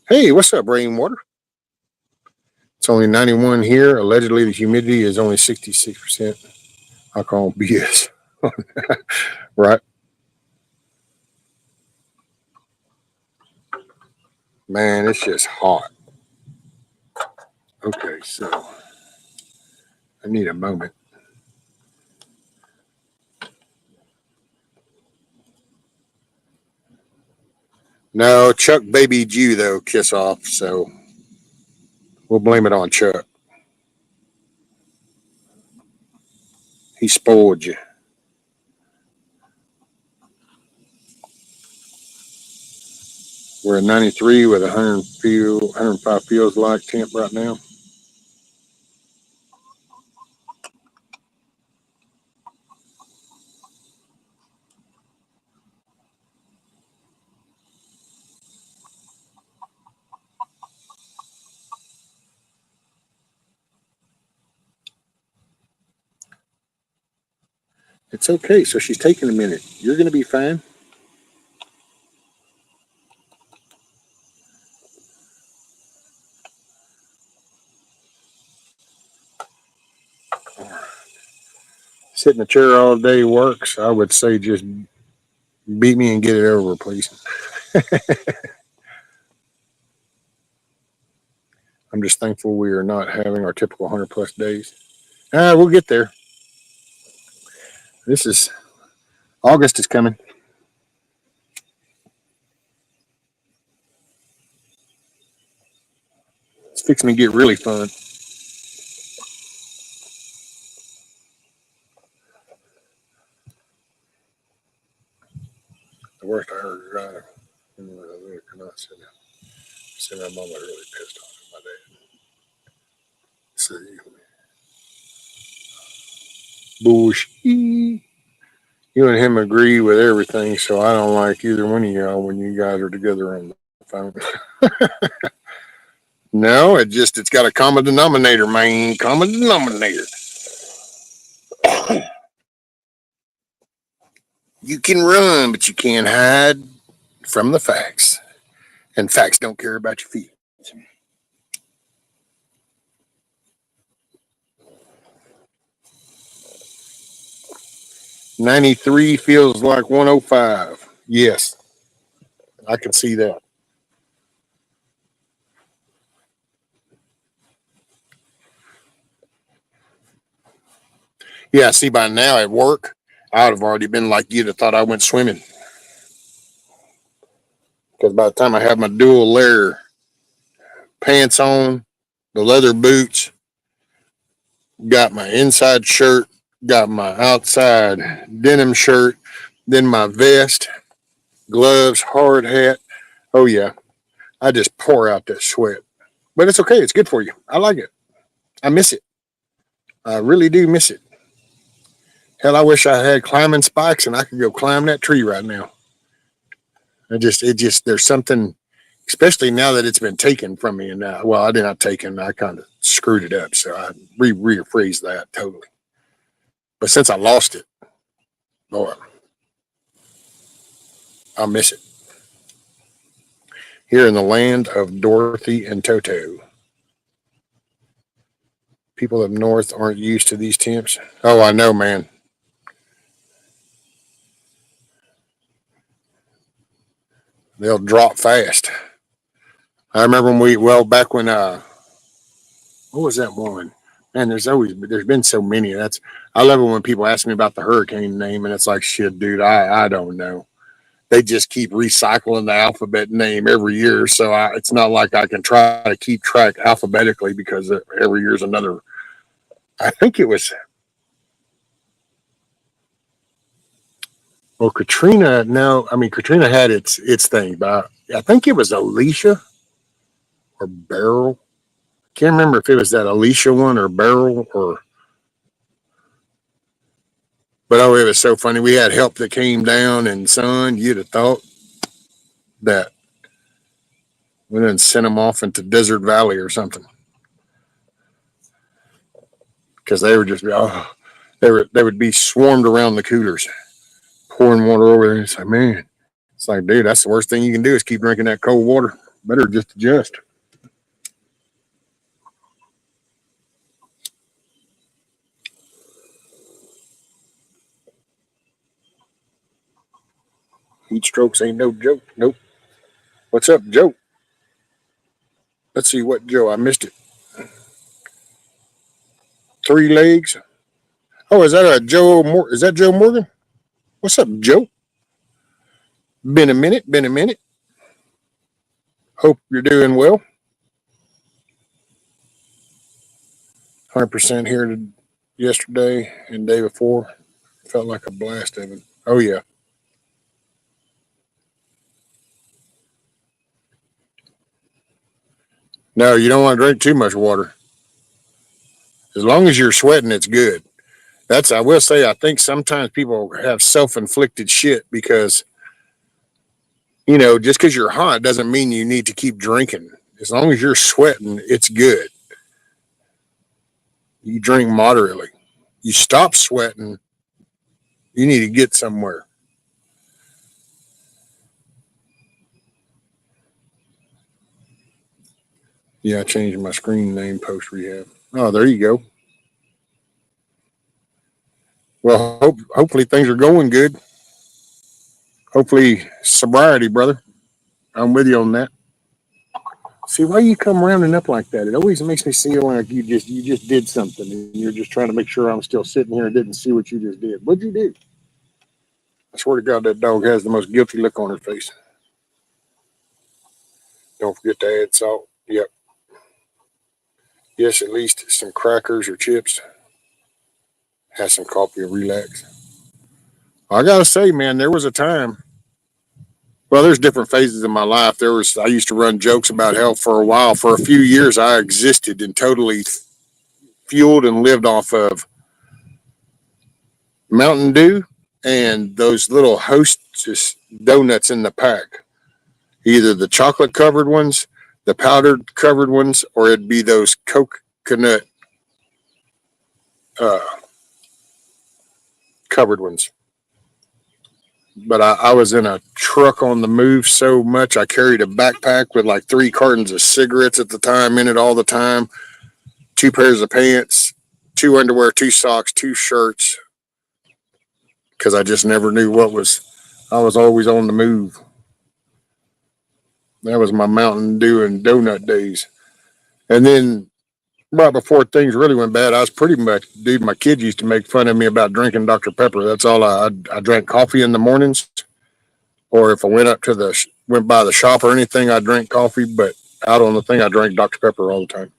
Hey, what's up, rainwater? It's only 91 here. Allegedly the humidity is only 66%. I call BS. Right? Man, it's just hot. Okay, so I need a moment. No, Chuck babied you though, kiss off. So we'll blame it on Chuck. He spoiled you. We're at 93 with 105 feels like temp right now. It's okay. So she's taking a minute. You're going to be fine. Sit in the chair all day works. I would say just beat me and get it over, please. I'm just thankful we are not having our typical 100 plus days. We'll get there. This is August is coming. It's fixing to get really fun. The worst I heard right. I cannot sit down. See, my mama really pissed off at my dad. So, bullshit. You and him agree with everything, so I don't like either one of y'all when you guys are together on the phone. No, it's got a common denominator, man. Common denominator. You can run, but you can't hide from the facts. And facts don't care about your feet. 93 feels like 105. Yes, I can see that. Yeah, see, by now at work, I would have already been like you'd have thought I went swimming. Because by the time I have my dual layer pants on, the leather boots, got my inside shirt, got my outside denim shirt, then my vest, gloves, hard hat. Oh, yeah, I just pour out that sweat. But it's okay. It's good for you. I like it. I miss it. I really do miss it. Hell, I wish I had climbing spikes and I could go climb that tree right now. There's something, especially now that it's been taken from me. And well, I did not taken. I kind of screwed it up. So I rephrased that totally. But since I lost it, boy, I miss it. Here in the land of Dorothy and Toto, people up north aren't used to these temps. Oh, I know, man. They'll drop fast. I remember back when, what was that one? Man, there's been so many. I love it when people ask me about the hurricane name, and it's like, shit, dude, I don't know. They just keep recycling the alphabet name every year, so it's not like I can try to keep track alphabetically because every year's another. I think it was, well, Katrina. No, I mean Katrina had its thing, but I think it was Alicia or Beryl. Can't remember if it was that Alicia one or Beryl or. But oh, it was so funny. We had help that came down, and son, you'd have thought that we didn't send them off into Desert Valley or something because they were just they would be swarmed around the coolers, pouring water over there. It's like, man, it's like, dude, that's the worst thing you can do is keep drinking that cold water. Better just adjust. Heat strokes ain't no joke. Nope. What's up, Joe? Let's see what Joe. I missed it. Three legs. Oh, is that a Joe? Is that Joe Morgan? What's up, Joe? Been a minute. Been a minute. Hope you're doing well. 100% here yesterday and day before. Felt like a blast of it. Oh yeah. No, you don't want to drink too much water. As long as you're sweating, it's good. I will say, I think sometimes people have self inflicted shit because, just because you're hot doesn't mean you need to keep drinking. As long as you're sweating, it's good. You drink moderately. You stop sweating, you need to get somewhere. Yeah, I changed my screen name post rehab. Oh, there you go. Well, hopefully things are going good. Hopefully sobriety, brother. I'm with you on that. See, why you come rounding up like that? It always makes me feel like you just did something, and you're just trying to make sure I'm still sitting here and didn't see what you just did. What'd you do? I swear to God, that dog has the most guilty look on her face. Don't forget to add salt. Yep. Yes, at least some crackers or chips. Have some coffee and relax. I gotta say, man, there was a time. Well, there's different phases in my life. I used to run jokes about health for a while. For a few years, I existed and totally fueled and lived off of Mountain Dew and those little Hostess donuts in the pack. Either the chocolate covered ones, the powdered covered ones, or it'd be those coconut uh, covered ones. But I was in a truck on the move so much. I carried a backpack with like 3 cartons of cigarettes at the time in it all the time, 2 pairs of pants, 2 underwear, 2 socks, 2 shirts, because I just never knew what was. I was always on the move. That was my Mountain Dew and donut days. And then right before things really went bad, I was pretty much, dude. My kids used to make fun of me about drinking Dr Pepper. That's all I drank coffee in the mornings, or if I went up to went by the shop or anything, I drank coffee. But out on the thing, I drank Dr Pepper all the time.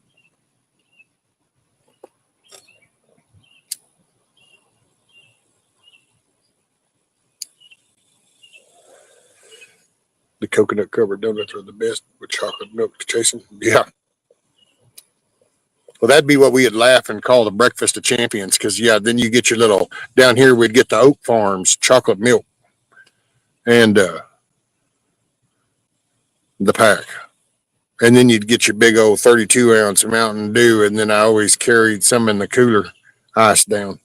The coconut covered donuts are the best with chocolate milk to chase them. Yeah. Well, that'd be what we'd laugh and call the breakfast of champions. Because yeah, then you get your little down here. We'd get the Oak Farms chocolate milk and the pack, and then you'd get your big old 32-ounce Mountain Dew, and then I always carried some in the cooler, iced down.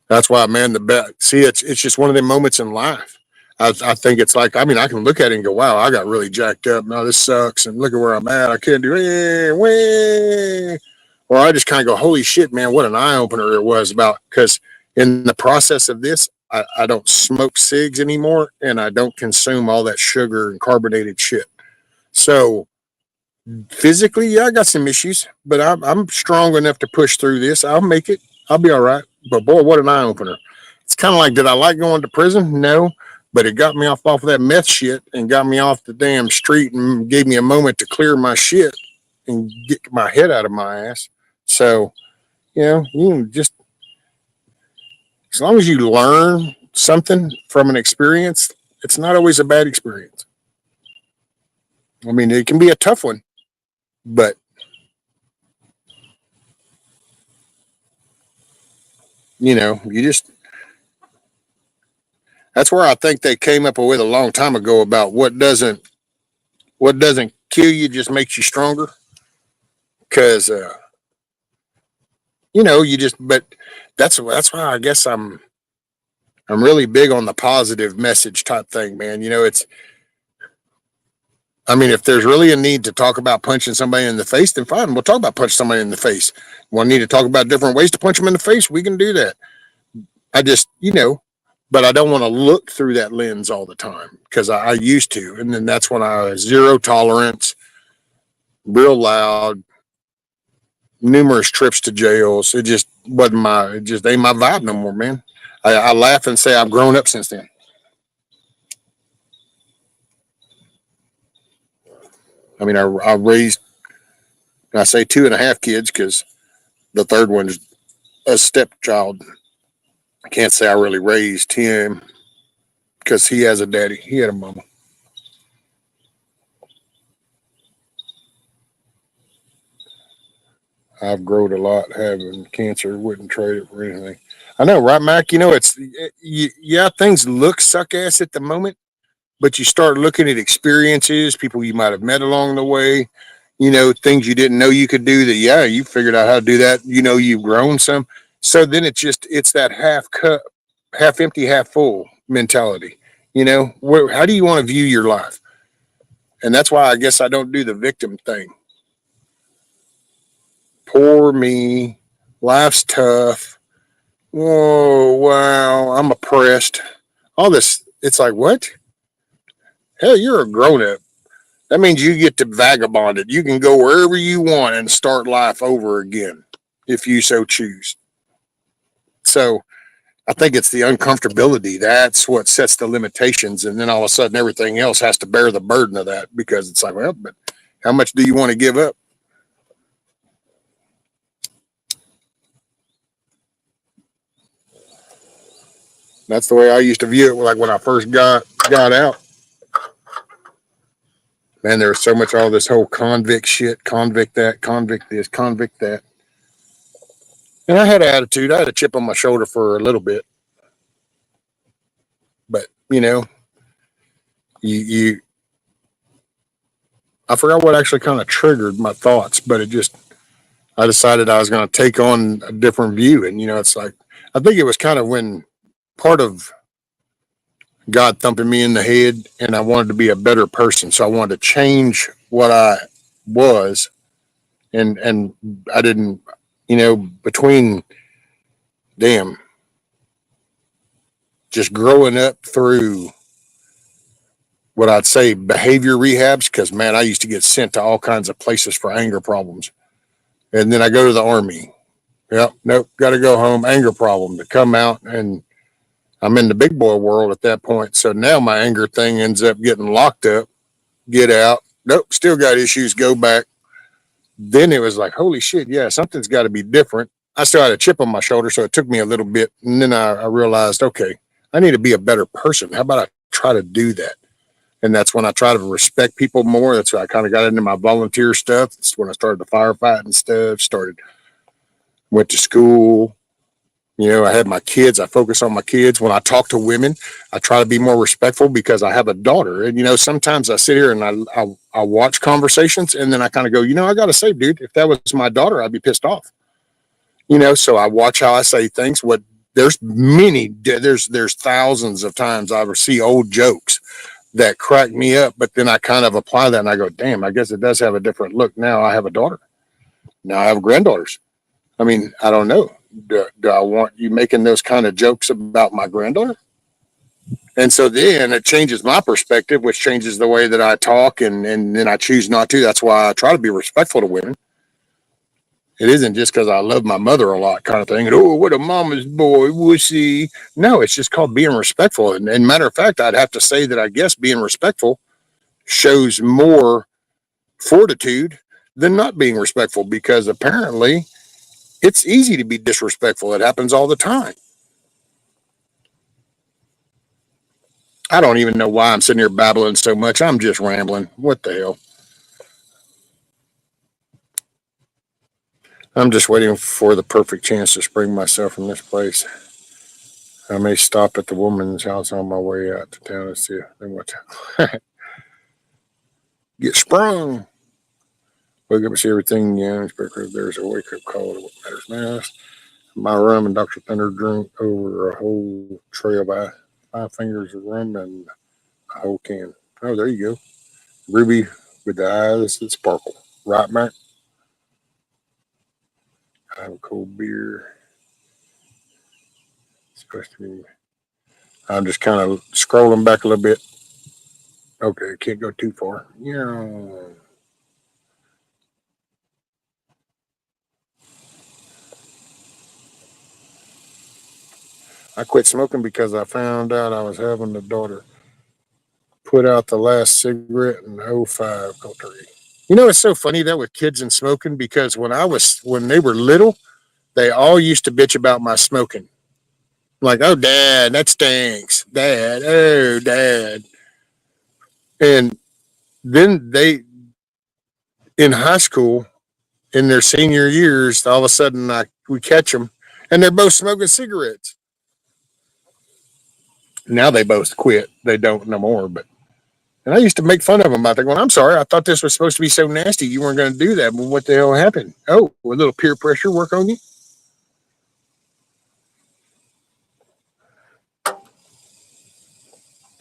That's why, man. See, it's just one of them moments in life. I think it's like, I mean, I can look at it and go, wow, I got really jacked up. Now this sucks, and look at where I'm at. I can't do it. Or I just kind of go, holy shit, man, what an eye opener it was about. Because in the process of this, I don't smoke cigs anymore, and I don't consume all that sugar and carbonated shit. So physically, yeah, I got some issues, but I'm strong enough to push through this. I'll make it. I'll be all right. But boy, what an eye opener! It's kind of like, did I like going to prison? No, but it got me off of that meth shit and got me off the damn street and gave me a moment to clear my shit and get my head out of my ass. So, you just, as long as you learn something from an experience, it's not always a bad experience. I mean, it can be a tough one, but you just, that's where I think they came up with a long time ago about what doesn't kill you just makes you stronger. Because you just, but that's why I guess I'm really big on the positive message type thing, man. It's, I mean, if there's really a need to talk about punching somebody in the face, then fine, we'll talk about punching somebody in the face. We'll need to talk about different ways to punch them in the face. We can do that. I just, but I don't want to look through that lens all the time because I used to. And then that's when I was zero tolerance, real loud, numerous trips to jails. It just wasn't it just ain't my vibe no more, man. I laugh and say I've grown up since then. I mean, I raised, I say two and a half kids because the third one's a stepchild. I can't say I really raised him because he has a daddy. He had a mama. I've grown a lot having cancer. Wouldn't trade it for anything. I know, right, Mac? Yeah, things look suck ass at the moment, but you start looking at experiences, people you might have met along the way, things you didn't know you could do that, yeah, you figured out how to do that. You've grown some. So then it's that half cup, half empty, half full mentality. How do you want to view your life? And that's why I guess I don't do the victim thing. Poor me. Life's tough. Whoa, wow. I'm oppressed. All this, it's like, what? Hell, you're a grown up. That means you get to vagabond it. You can go wherever you want and start life over again if you so choose. So I think it's the uncomfortability. That's what sets the limitations. And then all of a sudden, everything else has to bear the burden of that because it's like, well, but how much do you want to give up? That's the way I used to view it. Like when I first got out, man, there was so much all this whole convict shit, convict that, convict this, convict that. And I had an attitude. I had a chip on my shoulder for a little bit, but you I forgot what actually kind of triggered my thoughts, but I decided I was going to take on a different view, and it's like I think it was kind of when part of God thumping me in the head, and I wanted to be a better person, so I wanted to change what I was, and I didn't, between damn, just growing up through what I'd say behavior rehabs, because man, I used to get sent to all kinds of places for anger problems. And then I go to the army. Yep, nope, got to go home. Anger problem to come out, and I'm in the big boy world at that point. So now my anger thing ends up getting locked up. Get out. Nope, still got issues. Go back. Then it was like, holy shit, yeah, something's got to be different. I still had a chip on my shoulder, so it took me a little bit. And then I realized, okay, I need to be a better person. How about I try to do that? And that's when I try to respect people more. That's when I kind of got into my volunteer stuff. That's when I started the firefighting stuff, went to school. I had my kids. I focus on my kids. When I talk to women, I try to be more respectful because I have a daughter. And, sometimes I sit here and I watch conversations and then I kind of go, I got to say, dude, if that was my daughter, I'd be pissed off. So I watch how I say things. There's thousands of times I see old jokes that crack me up, but then I kind of apply that and I go, damn, I guess it does have a different look. Now I have a daughter. Now I have granddaughters. I mean, I don't know. Do I want you making those kind of jokes about my granddaughter? And so then it changes my perspective, which changes the way that I talk, and then I choose not to. That's why I try to be respectful to women. It isn't just because I love my mother a lot kind of thing. And, oh, what a mama's boy, wussy. No, it's just called being respectful. And matter of fact, I'd have to say that I guess being respectful shows more fortitude than not being respectful, because apparently it's easy to be disrespectful. It happens all the time. I don't even know why I'm sitting here babbling so much. I'm just rambling. What the hell? I'm just waiting for the perfect chance to spring myself from this place. I may stop at the woman's house on my way out to town and see what get sprung. Wake up and see everything, because there's a wake up call to what matters most. My rum and Dr. Thunder drink over a whole tray of 5 fingers of rum and a whole can. Oh, there you go. Ruby with the eyes that sparkle. Right, Mac? I have a cold beer. It's supposed to be. I'm just kind of scrolling back a little bit. Okay, can't go too far. Yeah. I quit smoking because I found out I was having a daughter. Put out the last cigarette in '05. It's so funny that with kids and smoking, because when they were little, they all used to bitch about my smoking. Like, oh, dad, that stinks. Dad, oh, dad. And then in high school, in their senior years, all of a sudden we catch them and they're both smoking cigarettes. Now they both quit. They don't no more. And I used to make fun of them about that. Going, I'm sorry, I thought this was supposed to be so nasty. You weren't going to do that. But what the hell happened? Oh, a little peer pressure work on you?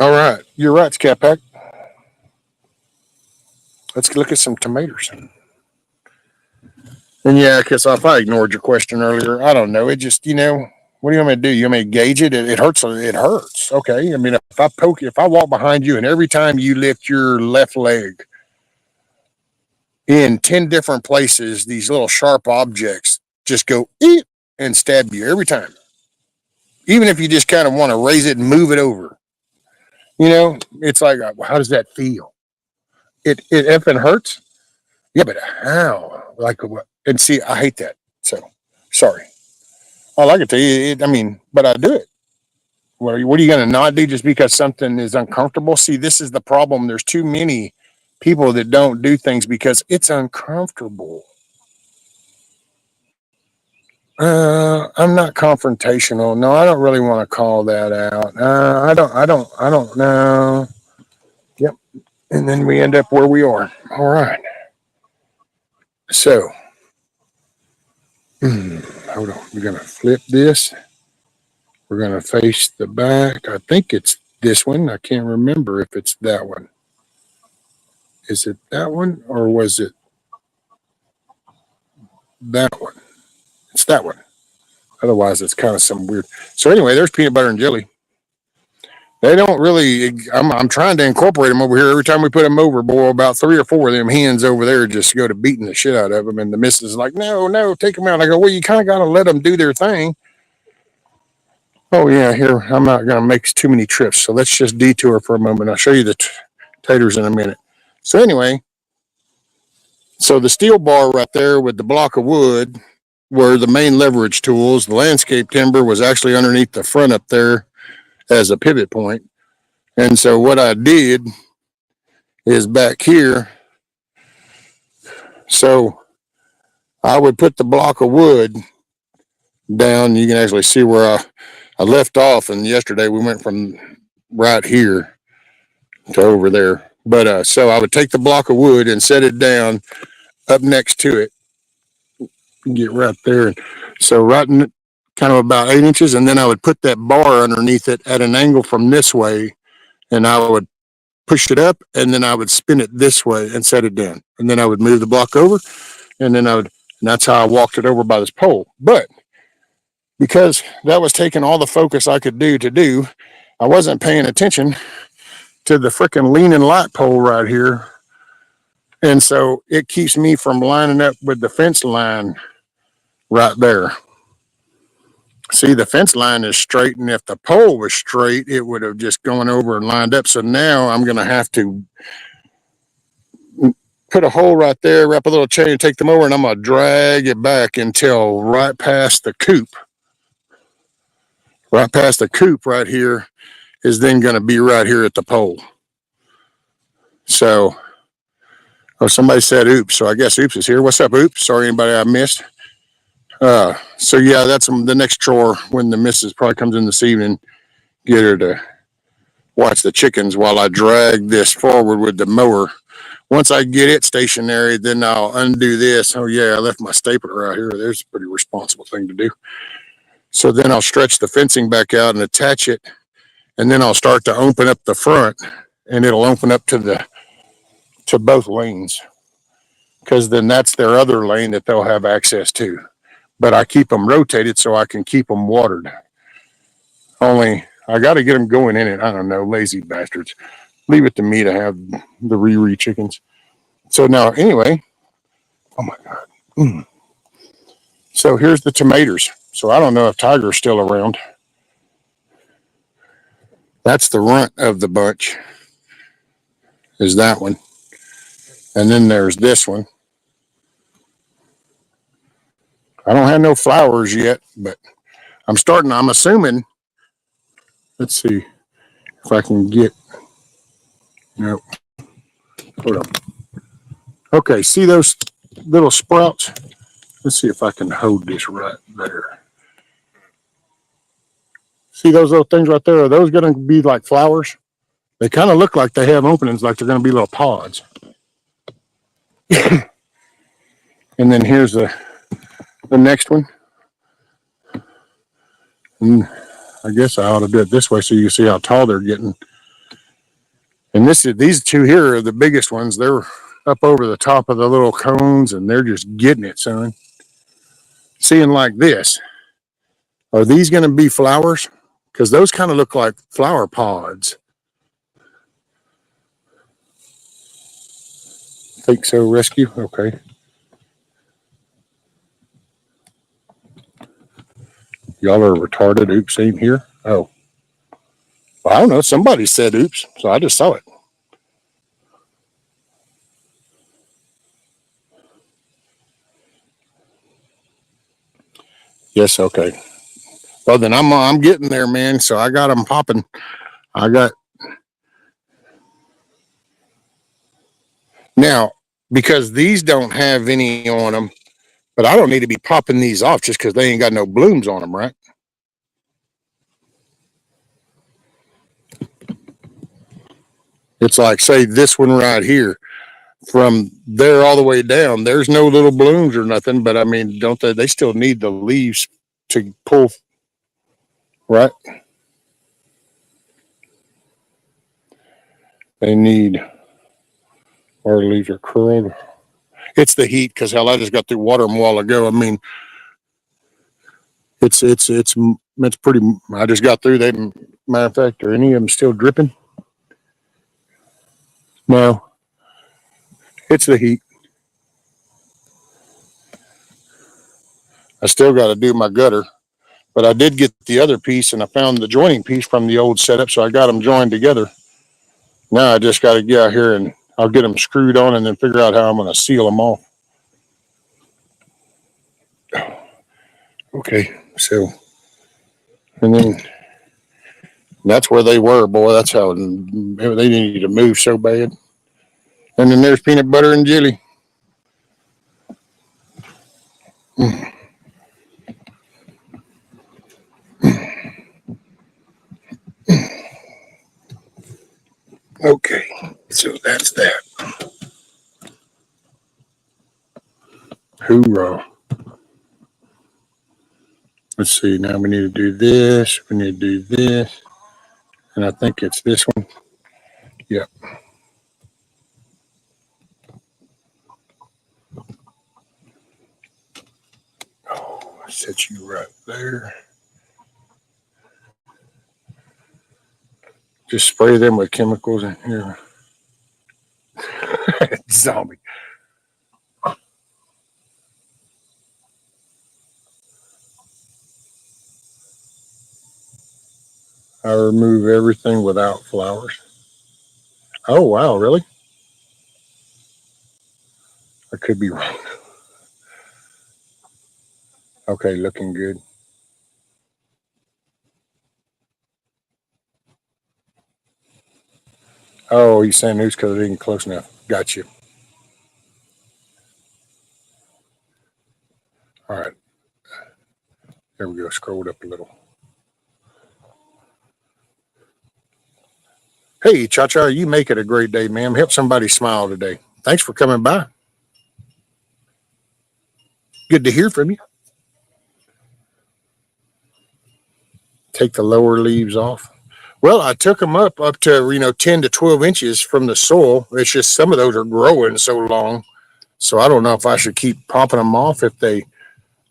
All right. You're right, Scat Pack. Let's look at some tomatoes. And yeah, because if I ignored your question earlier, I don't know. It just, what do you want me to do? You want me to gauge it? It hurts. It hurts. Okay. I mean, if I walk behind you and every time you lift your left leg in 10 different places, these little sharp objects just go eep and stab you every time. Even if you just kind of want to raise it and move it over, it's like, how does that feel? It effing hurts. Yeah, but how? Like, what? And see, I hate that. So, sorry. All I can tell you, but I do it. What are you going to not do just because something is uncomfortable? See, this is the problem. There's too many people that don't do things because it's uncomfortable. I'm not confrontational. No, I don't really want to call that out. I don't know. Yep. And then we end up where we are. All right. So, hold on. We're going to flip this. We're going to face the back. I think it's this one. I can't remember if it's that one. Is it that one or was it that one? It's that one. Otherwise, it's kind of some weird. So anyway, there's peanut butter and jelly. They don't really. I'm trying to incorporate them over here. Every time we put them over, boy, about 3 or 4 of them hens over there just go to beating the shit out of them. And the missus is like, no, no, take them out. I go, well, you kind of got to let them do their thing. Oh yeah, here I'm not going to make too many trips, so let's just detour for a moment. I'll show you the taters in a minute. So anyway, so the steel bar right there with the block of wood were the main leverage tools. The landscape timber was actually underneath the front up there as a pivot point. And so what I did is back here. So I would put the block of wood down. You can actually see where I left off. And yesterday we went from right here to over there. But so I would take the block of wood and set it down up next to it. Get right there. So right in kind of about 8 inches. And then I would put that bar underneath it at an angle from this way. And I would push it up, and then I would spin it this way and set it down. And then I would move the block over, and then and that's how I walked it over by this pole. But because that was taking all the focus I could do, I wasn't paying attention to the freaking leaning light pole right here. And so it keeps me from lining up with the fence line right there. See, the fence line is straight, and if the pole was straight, it would have just gone over and lined up. So now I'm going to have to put a hole right there, wrap a little chain, and take them over, and I'm going to drag it back until right past the coop. Right past the coop right here is then going to be right here at the pole. So, somebody said oops, so I guess oops is here. What's up, oops? Sorry, anybody I missed. So yeah, that's the next chore when the missus probably comes in this evening. Get her to watch the chickens while I drag this forward with the mower. Once I get it stationary, then I'll undo this. Oh yeah, I left my stapler out here. There's a pretty responsible thing to do. So then I'll stretch the fencing back out and attach it, and then I'll start to open up the front, and it'll open up to both lanes, because then that's their other lane that they'll have access to. But I keep them rotated so I can keep them watered. Only I got to get them going in it. I don't know, lazy bastards. Leave it to me to have the Riri chickens. So now, anyway, oh my God. So here's the tomatoes. So I don't know if Tiger's still around. That's the runt of the bunch, is that one. And then there's this one. I don't have no flowers yet, but I'm assuming, let's see if I can get, no, hold on. Okay, see those little sprouts? Let's see if I can hold this right there. See those little things right there? Are those going to be like flowers? They kind of look like they have openings, like they're going to be little pods. And then here's the next one. And I guess I ought to do it this way so you can see how tall they're getting. And these two here are the biggest ones. They're up over the top of the little cones, and they're just getting it, son. Seeing like this. Are these going to be flowers? Because those kind of look like flower pods. Think so, rescue? Okay. Y'all are retarded. Oops, ain't here. Oh. Well, I don't know. Somebody said oops, so I just saw it. Yes, okay. Well, then I'm getting there, man. So I got them popping. Now, because these don't have any on them, but I don't need to be popping these off just because they ain't got no blooms on them, right? It's like, say, this one right here, from there all the way down, there's no little blooms or nothing, but I mean, don't they still need the leaves to pull, right? They need, our leaves are curled. It's the heat, because hell, I just got through water them a while ago. I mean, It's pretty. I just got through. They, matter of fact, are any of them still dripping? No, it's the heat. I still got to do my gutter, but I did get the other piece, and I found the joining piece from the old setup, so I got them joined together. Now I just got to get out here and I'll get them screwed on, and then figure out how I'm going to seal them off. Okay, so and then that's where they were, boy. That's how they needed to move so bad. And then there's peanut butter and jelly. Okay, so that's that. Hoorah. Let's see, now we need to do this. We need to do this. And I think it's this one. Yep. Oh, I set you right there. Just spray them with chemicals in here. Zombie. I remove everything without flowers. Oh, wow, really? I could be wrong. Okay, looking good. Oh, he's saying news because it ain't close enough. Got you. All right. There we go. Scrolled up a little. Hey, Cha Cha, you make it a great day, ma'am. Help somebody smile today. Thanks for coming by. Good to hear from you. Take the lower leaves off. Well, I took them up to 10 to 12 inches from the soil. It's just some of those are growing so long, so I don't know if I should keep popping them off if they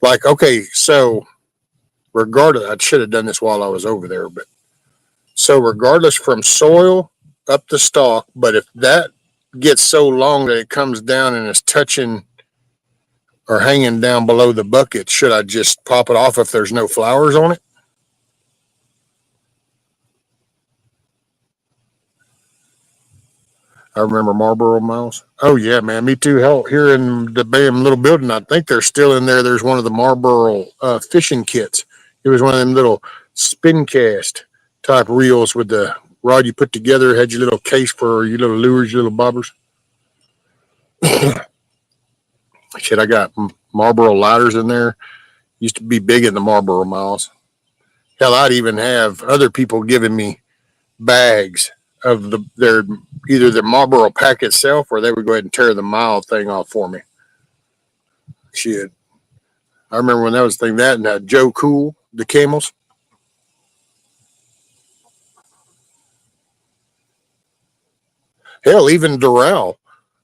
like. Okay, so regardless, I should have done this while I was over there, but so regardless from soil up the stalk, but if that gets so long that it comes down and is touching or hanging down below the bucket, should I just pop it off if there's no flowers on it? I remember Marlboro Miles. Oh yeah, man, me too. Hell, here in the BAM little building, I think they're still in there. There's one of the Marlboro fishing kits. It was one of them little spin cast type reels with the rod you put together. Had your little case for your little lures, your little bobbers. Shit, I got Marlboro lighters in there. Used to be big in the Marlboro Miles. Hell, I'd even have other people giving me bags of their either the Marlboro pack itself, or they would go ahead and tear the mile thing off for me. Shit, I remember when that was the thing. That and Joe Cool, the Camels. Hell, even Doral,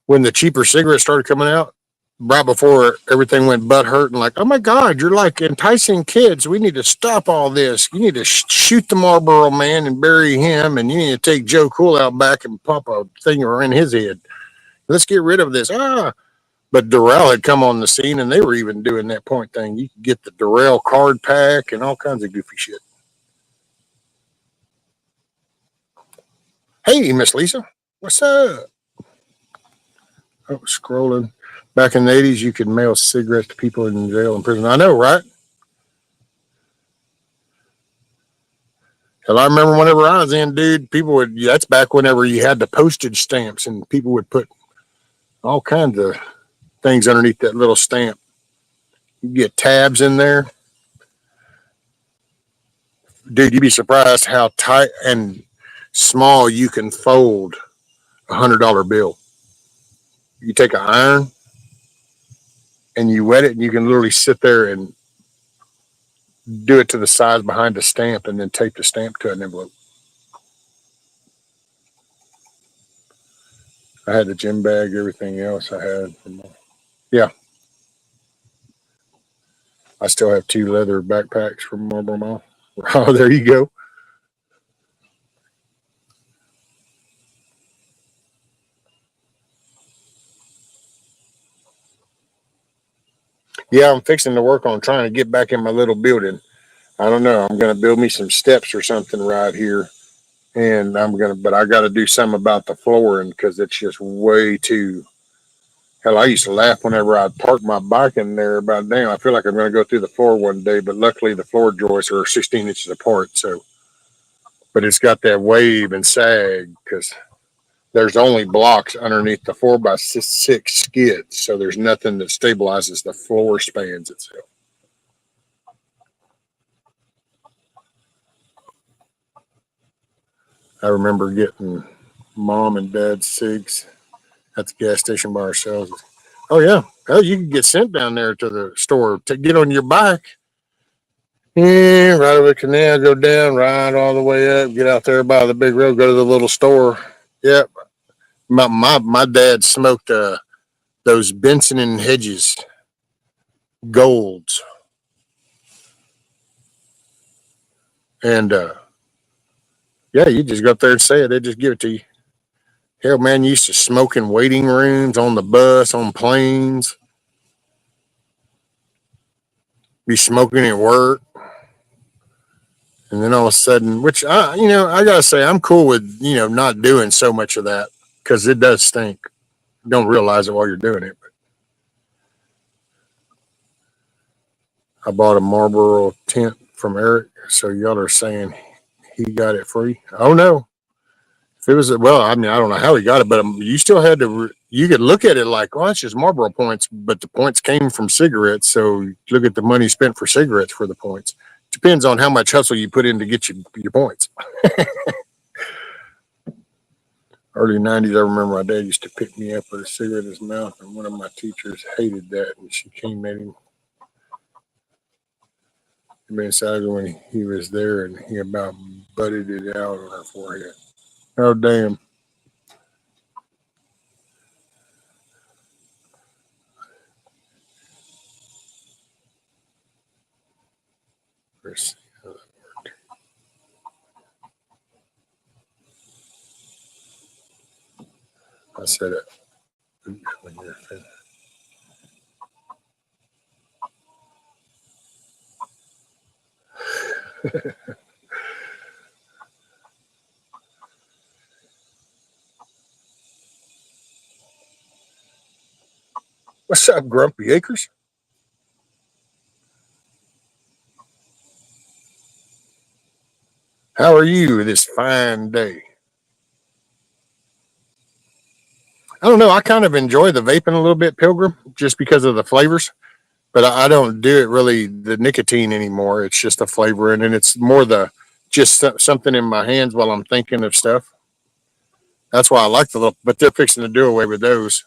when the cheaper cigarettes started coming out, right before everything went butt hurt and like, oh my God, you're like enticing kids. We need to stop all this. You need to shoot the Marlboro man and bury him, and you need to take Joe Cool out back and pop a thing around his head. Let's get rid of this. But Doral had come on the scene, and they were even doing that point thing. You could get the Doral card pack and all kinds of goofy shit. Hey, Miss Lisa, what's up? Oh, scrolling. Back in the 80s, you could mail cigarettes to people in jail and prison. I know, right? Hell, I remember whenever I was in, dude, people would, that's back whenever you had the postage stamps and people would put all kinds of things underneath that little stamp. You get tabs in there. Dude, you'd be surprised how tight and small you can fold $100 bill. You take an iron and you wet it, and you can literally sit there and do it to the size behind the stamp, and then tape the stamp to an envelope. I had the gym bag, everything else I had. Yeah, I still have 2 leather backpacks from Marlboro Mall. Oh, there you go. Yeah, I'm fixing to work on trying to get back in my little building. I don't know. I'm going to build me some steps or something right here. And but I got to do something about the flooring because it's just way too. Hell, I used to laugh whenever I'd park my bike in there about, damn, I feel like I'm going to go through the floor one day. But luckily, the floor joists are 16 inches apart. So, but it's got that wave and sag because there's only blocks underneath the 4x6 skids. So there's nothing that stabilizes the floor spans itself. I remember getting mom and dad's cigs at the gas station by ourselves. Oh yeah, hell, you can get sent down there to the store to get on your bike. Yeah, right over the canal, go down, ride all the way up, get out there by the big road, go to the little store. Yep, my dad smoked those Benson and Hedges golds, and yeah, you just go up there and say it. They just give it to you. Hell, man, you used to smoke in waiting rooms on the bus, on planes. Be smoking at work. And then all of a sudden, which I gotta say, I'm cool with not doing so much of that because it does stink. You don't realize it while you're doing it. But I bought a Marlboro tent from Eric, so y'all are saying he got it free. Oh no, if it was well, I mean, I don't know how he got it, but you still had to. You could look at it like, well, it's just Marlboro points, but the points came from cigarettes. So look at the money spent for cigarettes for the points. Depends on how much hustle you put in to get your points. Early 90s, I remember my dad used to pick me up with a cigarette in his mouth, and one of my teachers hated that, and she came at him inside when he was there, and he about butted it out on her forehead. Oh, damn. I said it. When you're finished. What's up, Grumpy Acres? How are you this fine day? I don't know. I kind of enjoy the vaping a little bit, Pilgrim, just because of the flavors. But I don't do it really the nicotine anymore. It's just a flavor, and then it's more the just something in my hands while I'm thinking of stuff. That's why I like the little. But they're fixing to do away with those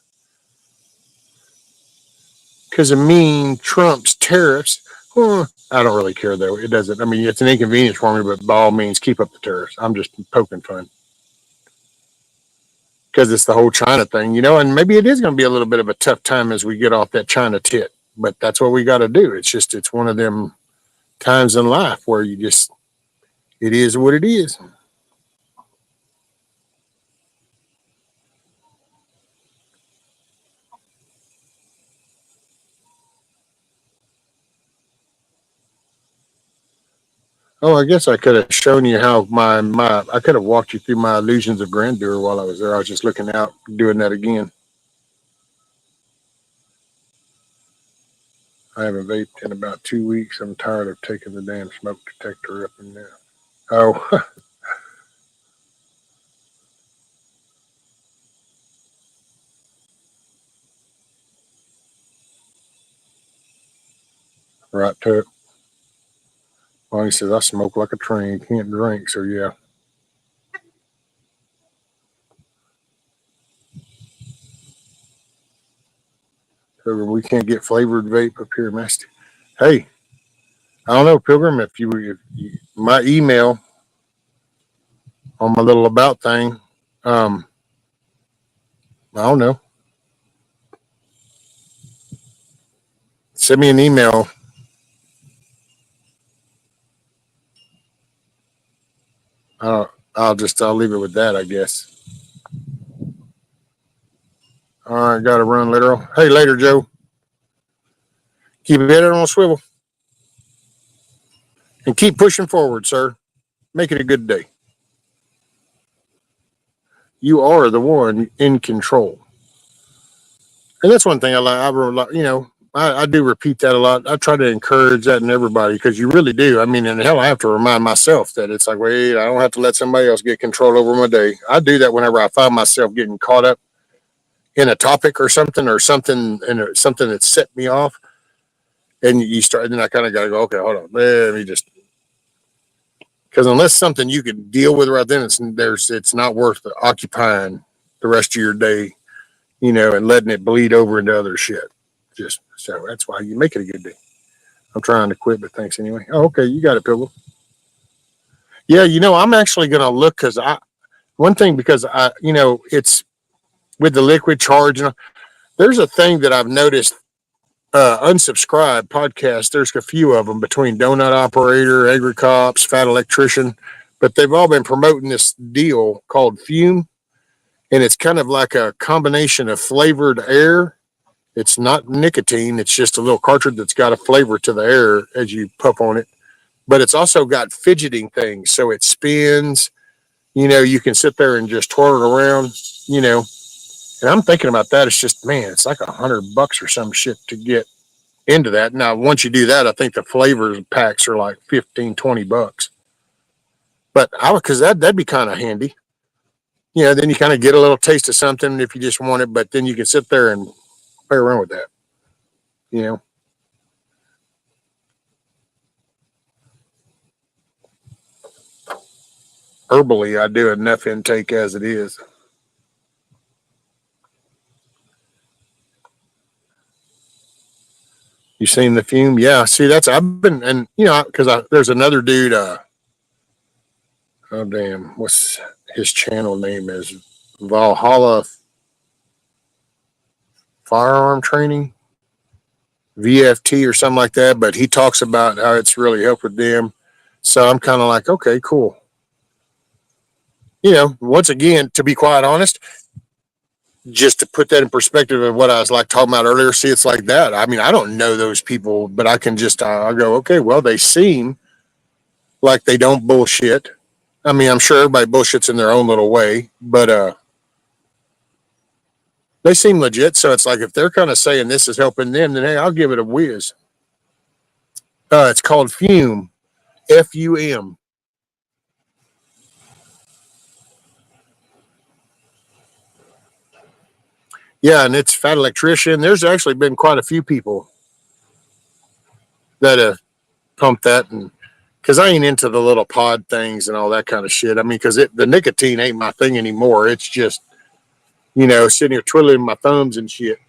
because of mean Trump's tariffs. Well, I don't really care though. It doesn't. I mean, it's an inconvenience for me, but by all means, keep up the tariffs. I'm just poking fun because it's the whole China thing, and maybe it is going to be a little bit of a tough time as we get off that China tit. But that's what we got to do. It's one of them times in life where it is what it is. Oh, I guess I could have shown you how my I could have walked you through my illusions of grandeur while I was there. I was just looking out, doing that again. I haven't vaped in about 2 weeks. I'm tired of taking the damn smoke detector up and down. Oh, right to it. Well, he says I smoke like a train, can't drink. So yeah, so we can't get flavored vape up here, Master. Hey, I don't know, Pilgrim. If you my email on my little about thing, um, I don't know. Send me an email I'll leave it with that, I guess. All right, got to run, literal. Hey, later, Joe. Keep it on a swivel and keep pushing forward, sir. Make it a good day. You are the one in control. And that's one thing I like. I do repeat that a lot. I try to encourage that in everybody because you really do. I mean, and hell, I have to remind myself that it's like, wait, I don't have to let somebody else get control over my day. I do that whenever I find myself getting caught up in a topic or something, and something that set me off. And you start, then I kind of got to go, okay, hold on, let me just, because unless something you can deal with right then, it's not worth occupying the rest of your day, and letting it bleed over into other shit. Just so that's why you make it a good day. I'm trying to quit, but thanks anyway. Oh, okay, you got it, Pibble. Yeah, I'm actually gonna look because one thing because it's with the liquid charge. There's a thing that I've noticed. Unsubscribe podcast. There's a few of them between Donut Operator, AgriCops, Fat Electrician, but they've all been promoting this deal called Fume, and it's kind of like a combination of flavored air. It's not nicotine. It's just a little cartridge that's got a flavor to the air as you puff on it. But it's also got fidgeting things, so it spins. You can sit there and just twirl it around. You know, and I'm thinking about that. It's just, man, it's like $100 or some shit to get into that. Now, once you do that, I think the flavors packs are like 15-20 bucks. But because that'd be kind of handy. Then you kind of get a little taste of something if you just want it, but then you can sit there and play around with that. You know, herbally, I do enough intake as it is. You seen the fume? Yeah. See, I've been, and because there's another dude. Oh damn, what's his channel name is Valhalla Firearm Training, VFT or something like that. But he talks about how it's really helped with them. So I'm kind of like, okay, cool. Once again, to be quite honest, just to put that in perspective of what I was like talking about earlier, see, it's like that. I mean, I don't know those people, but I can just, I'll go, okay, well, they seem like they don't bullshit. I mean, I'm sure everybody bullshits in their own little way, but they seem legit. So it's like if they're kind of saying this is helping them, then hey, I'll give it a whiz. It's called Fume, FUM. Yeah, and it's Fat Electrician. There's actually been quite a few people that have pumped that, and because I ain't into the little pod things and all that kind of shit. I mean, because the nicotine ain't my thing anymore. It's just sitting here twiddling my thumbs and shit.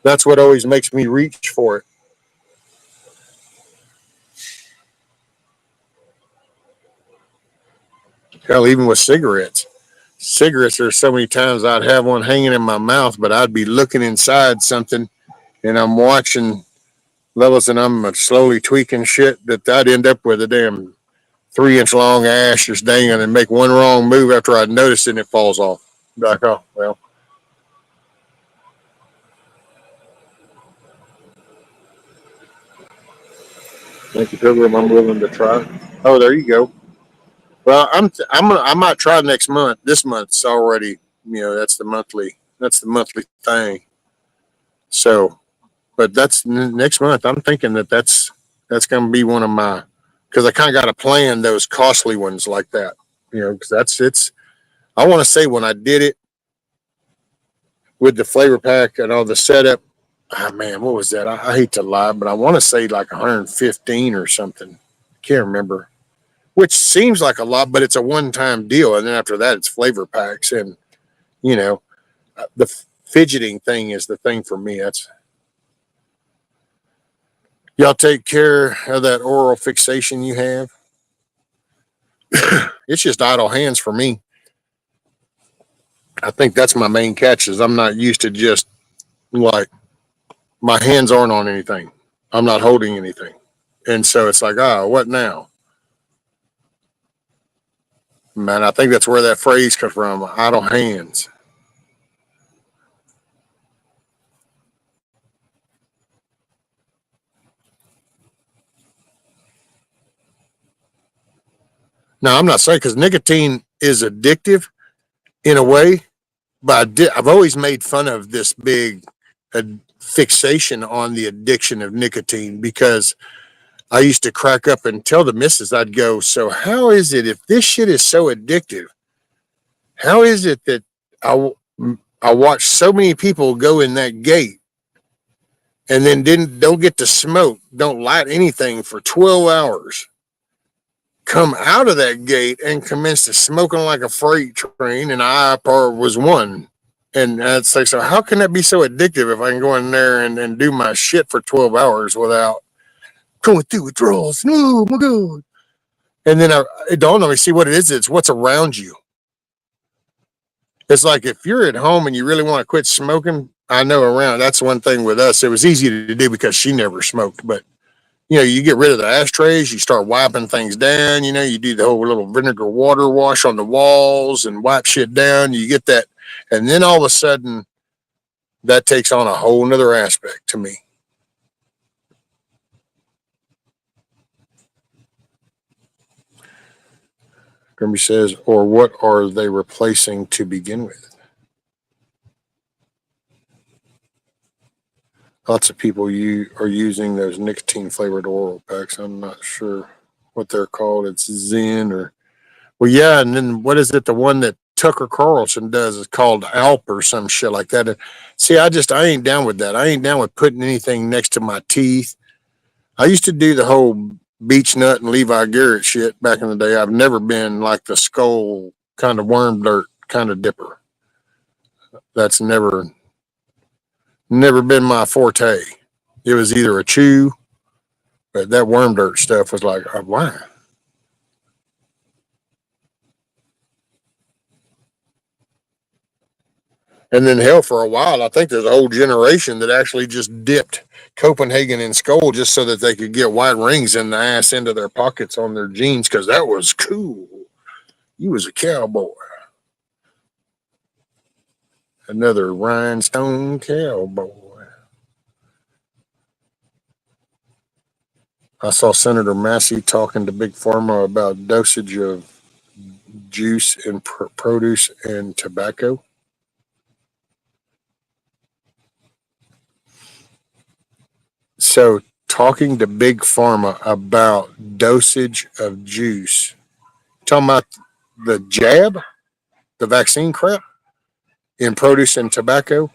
That's what always makes me reach for it. Hell, even with cigarettes. Cigarettes, there's so many times I'd have one hanging in my mouth, but I'd be looking inside something and I'm watching levels and I'm slowly tweaking shit that I'd end up with a damn 3 inch long ash just dangling and make one wrong move after I'd noticed it and it falls off. Like, oh, well. Thank you, Pilgrim. I'm willing to try. Oh, there you go. Well, I might try next month. This month's already, that's the monthly thing. So, but that's next month. I'm thinking that's going to be one of my, because I kind of got to plan those costly ones like that. Because it's. I want to say when I did it with the flavor pack and all the setup, ah man, what was that? I hate to lie, but I want to say like 115 or something. Can't remember. Which seems like a lot, but it's a one-time deal, and then after that, it's flavor packs, and you know, the fidgeting thing is the thing for me. That's y'all take care of that oral fixation you have. It's just idle hands for me. I think that's my main catch is I'm not used to just like my hands aren't on anything. I'm not holding anything, and so it's like, what now? Man, I think that's where that phrase comes from. Idle hands. Now, I'm not saying because nicotine is addictive in a way, but I've always made fun of this big fixation on the addiction of nicotine because I used to crack up and tell the missus, I'd go, so how is it if this shit is so addictive? How is it that I, I watch so many people go in that gate and then don't get to smoke, don't light anything for 12 hours, come out of that gate and commence to smoking like a freight train, and I was one. And it's like, so how can that be so addictive if I can go in there and do my shit for 12 hours without going through withdrawals? No, my God. And then it dawned on me, see what it is? It's what's around you. It's like if you're at home and you really want to quit smoking, I know around that's one thing with us. It was easy to do because she never smoked, but you get rid of the ashtrays, you start wiping things down, you do the whole little vinegar water wash on the walls and wipe shit down, you get that. And then all of a sudden, that takes on a whole nother aspect to me. Grimby says, or what are they replacing to begin with? Lots of people are using those nicotine flavored oral packs. I'm not sure what they're called. It's Zen or well, yeah. And then what is it? The one that Tucker Carlson does is called Alp or some shit like that. See, I ain't down with that. I ain't down with putting anything next to my teeth. I used to do the whole beech nut and Levi Garrett shit back in the day. I've never been like the skull kind of worm dirt kind of dipper. That's never been my forte. It was either a chew, but that worm dirt stuff was like, why? And then hell, for a while, I think there's a whole generation that actually just dipped Copenhagen in skull just so that they could get white rings in the ass into their pockets on their jeans because that was cool. You was a cowboy. Another rhinestone cowboy. I saw Senator Massey talking to Big Pharma about dosage of juice in produce and tobacco. So, talking to Big Pharma about dosage of juice, talking about the jab, the vaccine crap in produce and tobacco.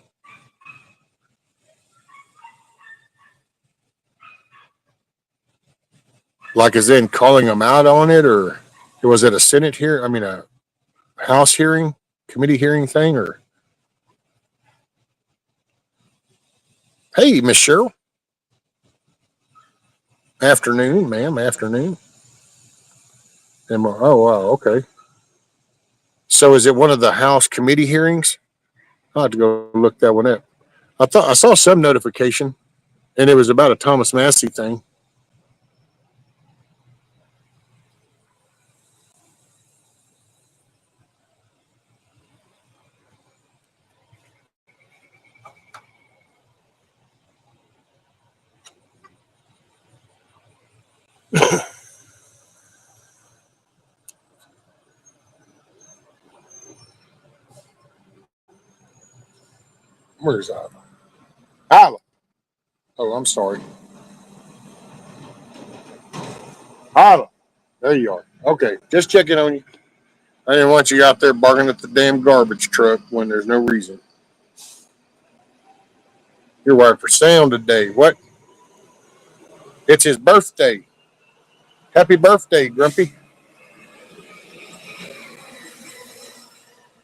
Like, is in calling them out on it, or was it a Senate here? I mean, a House hearing, committee hearing thing, or hey, Miss Cheryl, afternoon, ma'am, afternoon. And oh, wow, okay. So, is it one of the House committee hearings? I'll have to go look that one up. I saw some notification, and it was about a Thomas Massey thing. Where's Isla? Isla. Oh, I'm sorry. Isla. There you are. Okay, just checking on you. I didn't want you out there barking at the damn garbage truck when there's no reason. You're wired for sound today. What? It's his birthday. Happy birthday, Grumpy.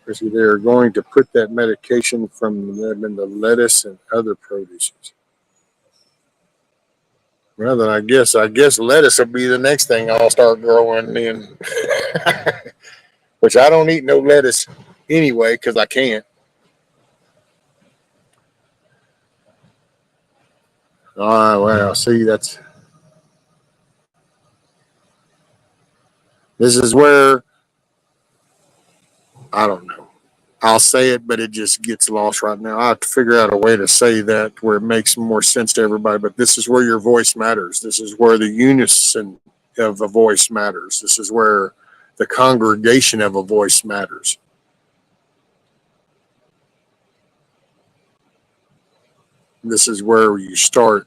Because they're going to put that medication from them in the lettuce and other produces. Well, then I guess lettuce will be the next thing I'll start growing in. Which I don't eat no lettuce anyway because I can't. All right, well, see, this is where I don't know. I'll say it, but it just gets lost right now. I have to figure out a way to say that where it makes more sense to everybody. But this is where your voice matters. This is where the unison of a voice matters. This is where the congregation of a voice matters. This is where you start,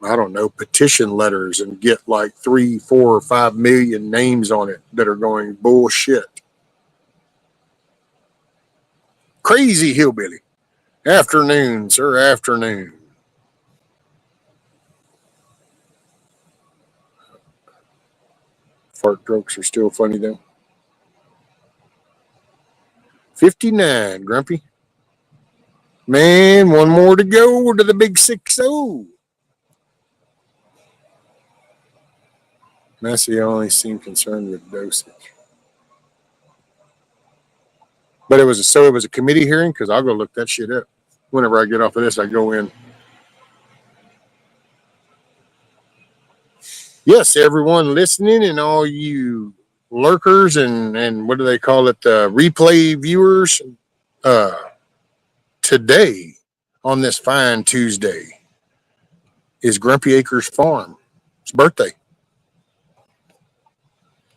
I don't know, petition letters and get like 3, 4, or 5 million names on it that are going bullshit. Crazy hillbilly. Afternoon, sir, afternoon. Fart jokes are still funny though. 59, Grumpy. Man, one more to go to the big 6-0. Massey only seemed concerned with dosage. But it was a committee hearing because I'll go look that shit up. Whenever I get off of this, I go in. Yes, everyone listening and all you lurkers and what do they call it? Replay viewers. Uh, Today, on this fine Tuesday, is Grumpy Acres Farm. It's birthday.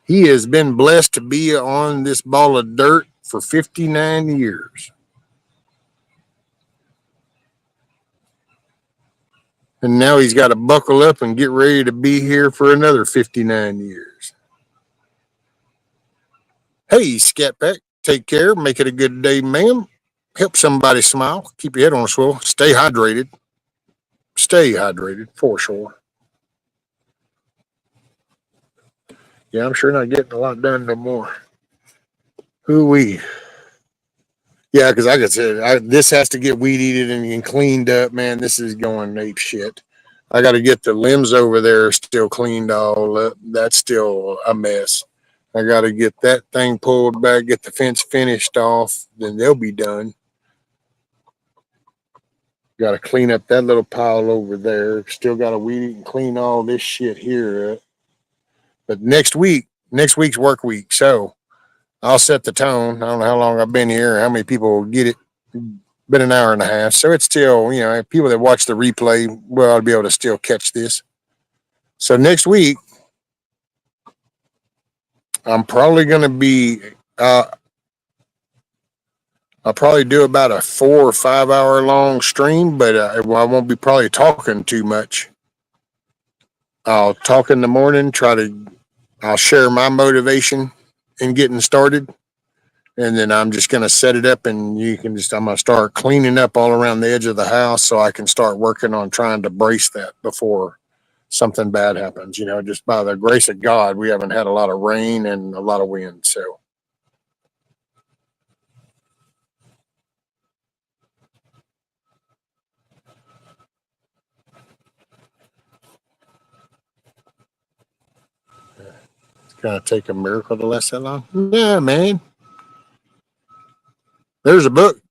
He has been blessed to be on this ball of dirt for 59 years. And now he's got to buckle up and get ready to be here for another 59 years. Hey, Scat Pack, take care. Make it a good day, ma'am. Help somebody smile. Keep your head on a swivel. Stay hydrated. Stay hydrated, for sure. Yeah, I'm sure not getting a lot done no more. Who-wee. Yeah, because like I said, this has to get weed eated and cleaned up, man. This is going ape shit. I got to get the limbs over there still cleaned all up. That's still a mess. I got to get that thing pulled back, get the fence finished off, then they'll be done. Got to clean up that little pile over there. Still got to weed eat and clean all this shit here up. But next week's work week. So I'll set the tone. I don't know how long I've been here or how many people will get it. Been an hour and a half. So it's still, people that watch the replay, well, I'll be able to still catch this. So next week, I'm probably going to be, I'll probably do about a 4 or 5 hour long stream, but I won't be probably talking too much. I'll talk in the morning, I'll share my motivation in getting started. And then I'm just going to set it up and I'm going to start cleaning up all around the edge of the house so I can start working on trying to brace that before something bad happens. Just by the grace of God, we haven't had a lot of rain and a lot of wind. So it's going to take a miracle to last that long. Yeah, man. There's a book.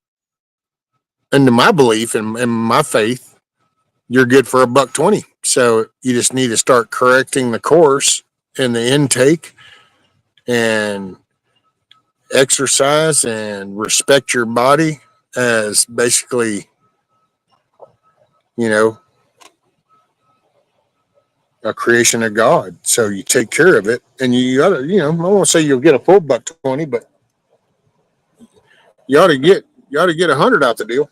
And to my belief and my faith, you're good for $1.20. So you just need to start correcting the course and the intake and exercise and respect your body as basically, a creation of God. So you take care of it and you ought to, I won't say you'll get a full $1.20, but you ought to get 100 out the deal.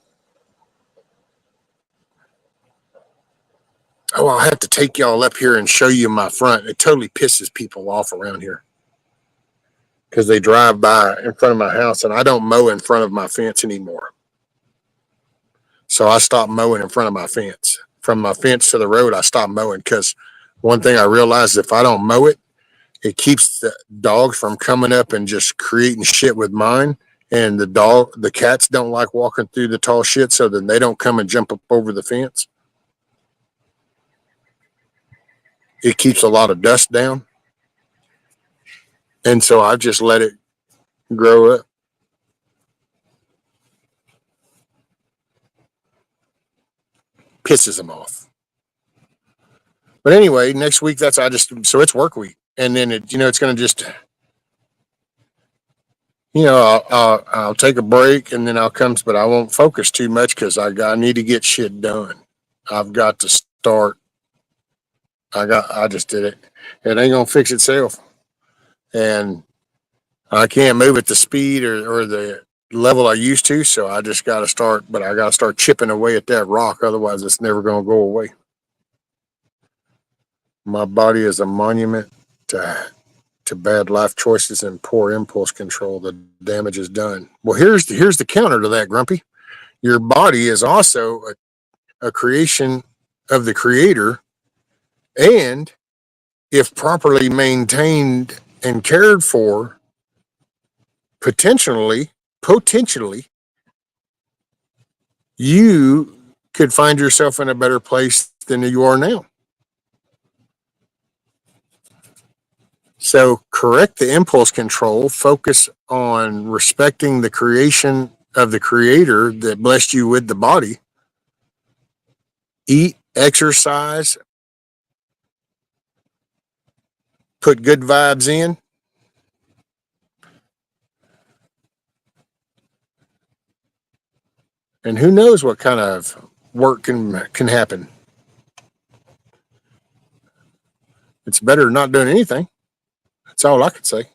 Oh, I'll have to take y'all up here and show you my front. It totally pisses people off around here because they drive by in front of my house and I don't mow in front of my fence anymore. So I stopped mowing in front of my fence. From my fence to the road, I stopped mowing because one thing I realized, if I don't mow it, it keeps the dogs from coming up and just creating shit with mine. And the cats don't like walking through the tall shit, so then they don't come and jump up over the fence. It keeps a lot of dust down. And so I just let it grow up. Pisses them off. But anyway, next week, so it's work week. And then it's going to just, I'll take a break and then I'll come, but I won't focus too much because I need to get shit done. I've got to start. I just did it. It ain't gonna fix itself, and I can't move at the speed or the level I used to. So I just got to start. But I got to start chipping away at that rock. Otherwise, it's never gonna go away. My body is a monument to bad life choices and poor impulse control. The damage is done. Well, here's the counter to that, Grumpy. Your body is also a creation of the Creator, and if properly maintained and cared for, potentially, you could find yourself in a better place than you are now. So correct the impulse control, focus on respecting the creation of the Creator that blessed you with the body. Eat, exercise, put good vibes in, and who knows what kind of work can happen. It's better than not doing anything. That's all I could say.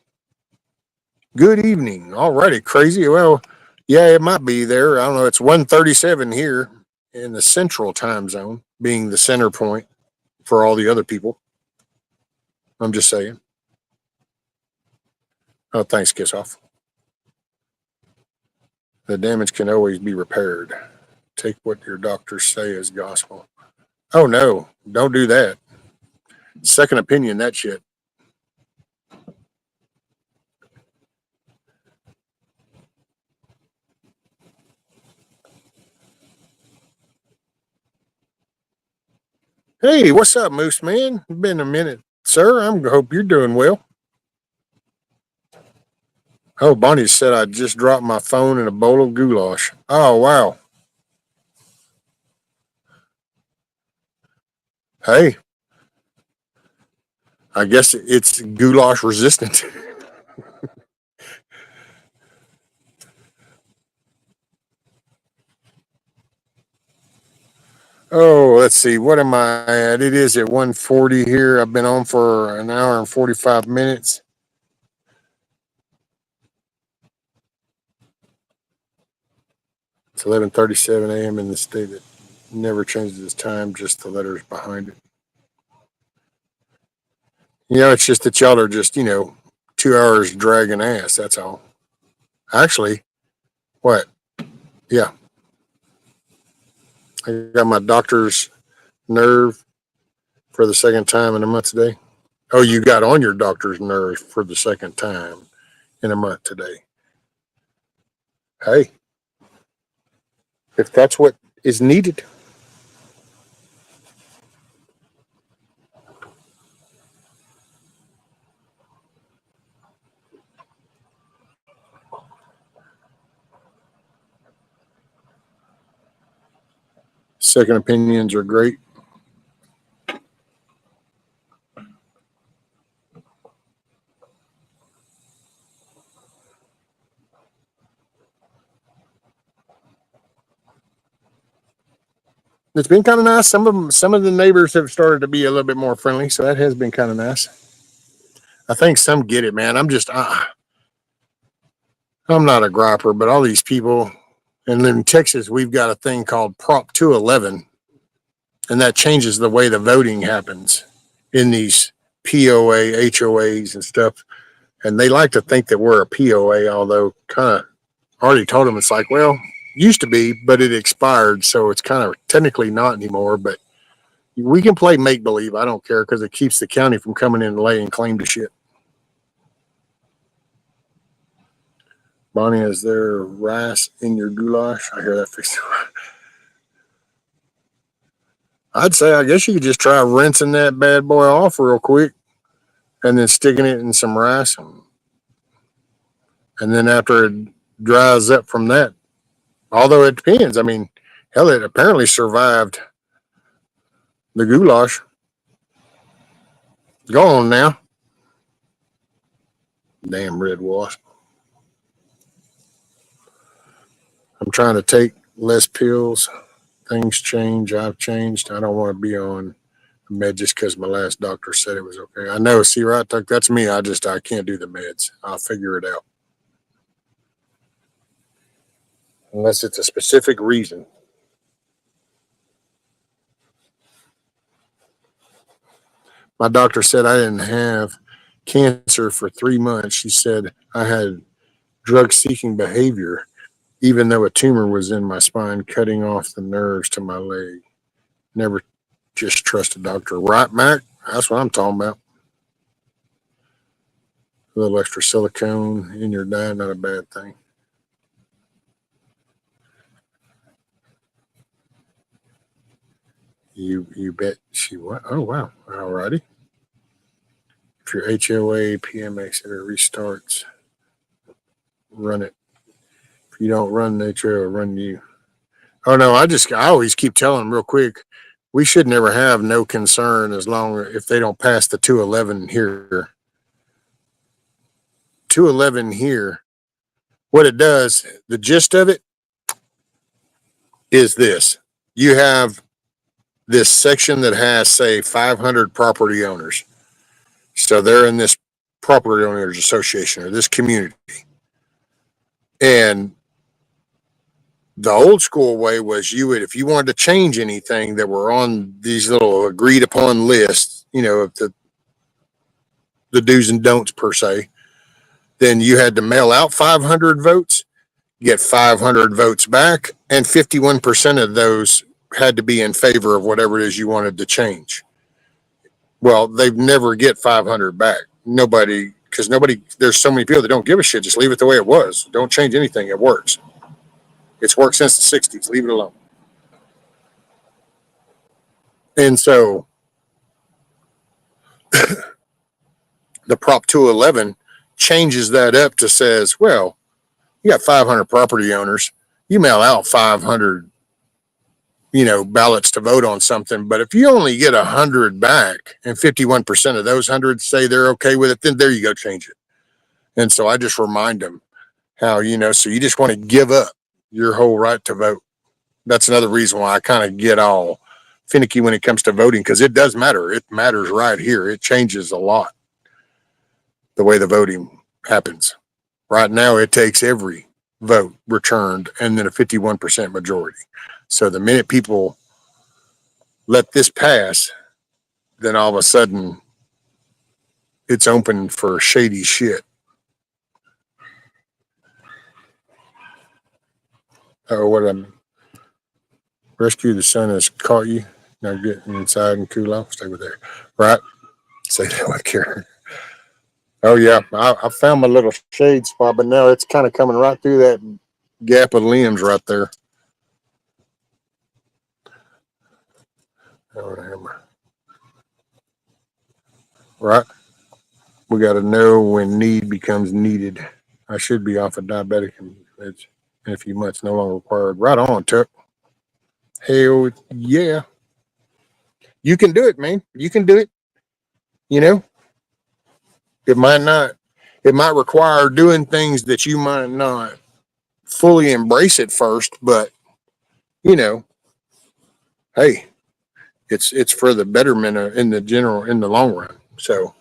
Good evening. Alrighty, crazy. Well, yeah, it might be there. I don't know. It's 1:37 here in the central time zone, being the center point for all the other people. I'm just saying. Oh, thanks, Kiss Off. The damage can always be repaired. Take what your doctors say as gospel. Oh, no. Don't do that. Second opinion, that shit. Hey, what's up, Moose Man? Been a minute, sir. I hope you're doing well. Oh, Bonnie said I just dropped my phone in a bowl of goulash. Oh, wow. Hey, I guess it's goulash resistant. Oh, let's see. What am I at? It is at 1:40 here. I've been on for an hour and 45 minutes. It's 11:37 a.m. in the state that never changes its time, just the letters behind it. It's just that y'all are just, 2 hours dragging ass. That's all. Actually, what? Yeah, I got my doctor's nerve for the second time in a month today. Oh, you got on your doctor's nerve for the second time in a month today. Hey, if that's what is needed. Second opinions are great. It's been kind of nice. Some of the neighbors have started to be a little bit more friendly, so that has been kind of nice. I think some get it, man. I'm not a griper, but all these people, and in Texas, we've got a thing called Prop 211, and that changes the way the voting happens in these POA, HOAs, and stuff. And they like to think that we're a POA, although kind of already told them it's like, well, used to be, but it expired, so it's kind of technically not anymore. But we can play make believe. I don't care because it keeps the county from coming in and laying claim to shit. Bonnie, is there rice in your goulash? I hear that fixed. I'd say, I guess you could just try rinsing that bad boy off real quick and then sticking it in some rice. And then after it dries up from that, although it depends. I mean, hell, it apparently survived the goulash. Go on now. Damn red wasp. I'm trying to take less pills. Things change. I've changed. I don't want to be on med just because my last doctor said it was okay. I know. See, right, Tuck, that's me. I can't do the meds. I'll figure it out unless it's a specific reason. My doctor said I didn't have cancer for 3 months. She said I had drug seeking behavior, even though a tumor was in my spine, cutting off the nerves to my leg. Never just trust a doctor. Right, Mac? That's what I'm talking about. A little extra silicone in your diet, not a bad thing. You bet she what? Oh wow. Alrighty. If your HOA PMX ever restarts, run it. If you don't run the HOA, it'll run you. Oh no, I always keep telling them real quick, we should never have no concern as long if they don't pass the 211 here. 211 here. What it does, the gist of it is this. You have this section that has, say, 500 property owners. So they're in this property owners association or this community. And the old school way was you would, if you wanted to change anything that were on these little agreed upon lists, of the do's and don'ts per se, then you had to mail out 500 votes, get 500 votes back, and 51% of those had to be in favor of whatever it is you wanted to change. Well, they never get 500 back. Because there's so many people that don't give a shit. Just leave it the way it was. Don't change anything. It works. It's worked since the 60s. Leave it alone. And so the Prop 211 changes that up to says, well, you got 500 property owners. You mail out 500, ballots to vote on something. But if you only get 100 back and 51% of those 100 say they're okay with it, then there you go, change it. And so I just remind them how, so you just want to give up your whole right to vote. That's another reason why I kind of get all finicky when it comes to voting, because it does matter. It matters right here. It changes a lot the way the voting happens. Right now, it takes every vote returned and then a 51% majority. So the minute people let this pass, then all of a sudden it's open for shady shit. Oh, what I mean? Rescue the sun has caught you. Now get inside and cool off. Stay with there. Right? Say that with care. Oh, yeah. I found my little shade spot, but now it's kind of coming right through that gap of limbs right there. Right? We got to know when need becomes needed. I should be off of diabetic meds in a few months, no longer required. Right on, Tuck. Hell yeah. You can do it, man. You can do it. It might require doing things that you might not fully embrace at first, but hey, it's for the betterment in the long run. So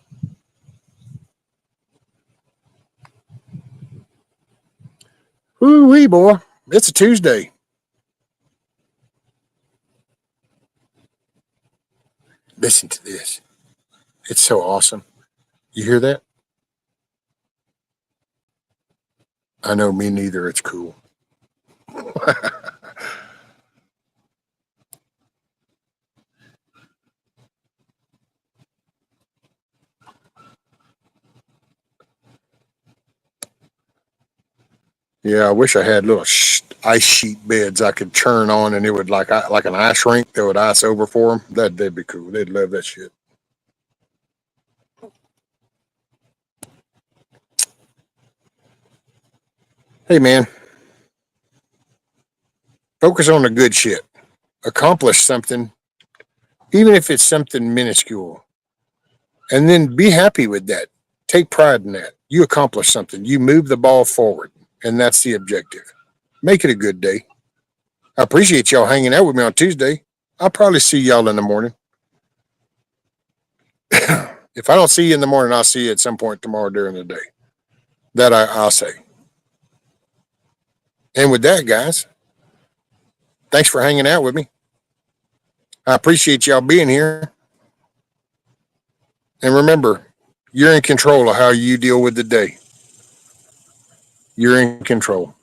wee boy, it's a Tuesday. Listen to this. It's so awesome. You hear that? I know, me neither. It's cool. Yeah, I wish I had little ice sheet beds I could turn on, and it would like an ice rink that would ice over for them. That'd be cool. They'd love that shit. Hey man, focus on the good shit. Accomplish something, even if it's something minuscule, and then be happy with that. Take pride in that. You accomplished something. You moved the ball forward, and that's the objective. Make it a good day. I appreciate y'all hanging out with me on Tuesday. I'll probably see y'all in the morning. If I don't see you in the morning, I'll see you at some point tomorrow during the day. I'll say. And with that, guys, thanks for hanging out with me. I appreciate y'all being here. And remember, you're in control of how you deal with the day. You're in control.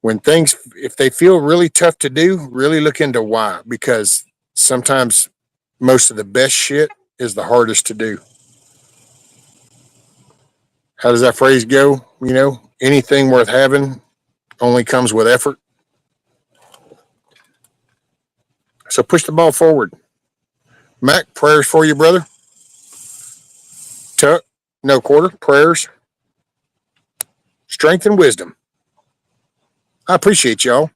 If they feel really tough to do, really look into why. Because sometimes most of the best shit is the hardest to do. How does that phrase go? Anything worth having only comes with effort. So push the ball forward. Mac, prayers for you, brother. Tuck, no quarter, prayers. Strength and wisdom. I appreciate y'all.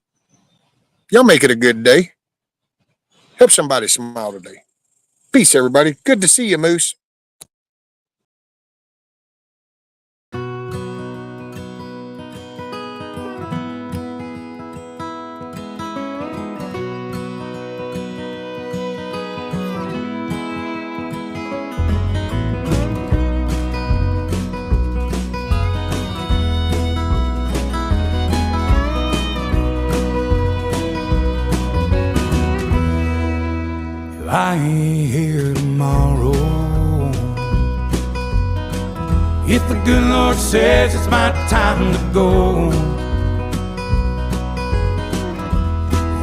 Y'all make it a good day. Help somebody smile today. Peace, everybody. Good to see you, Moose. I ain't here tomorrow. If the good Lord says it's my time to go,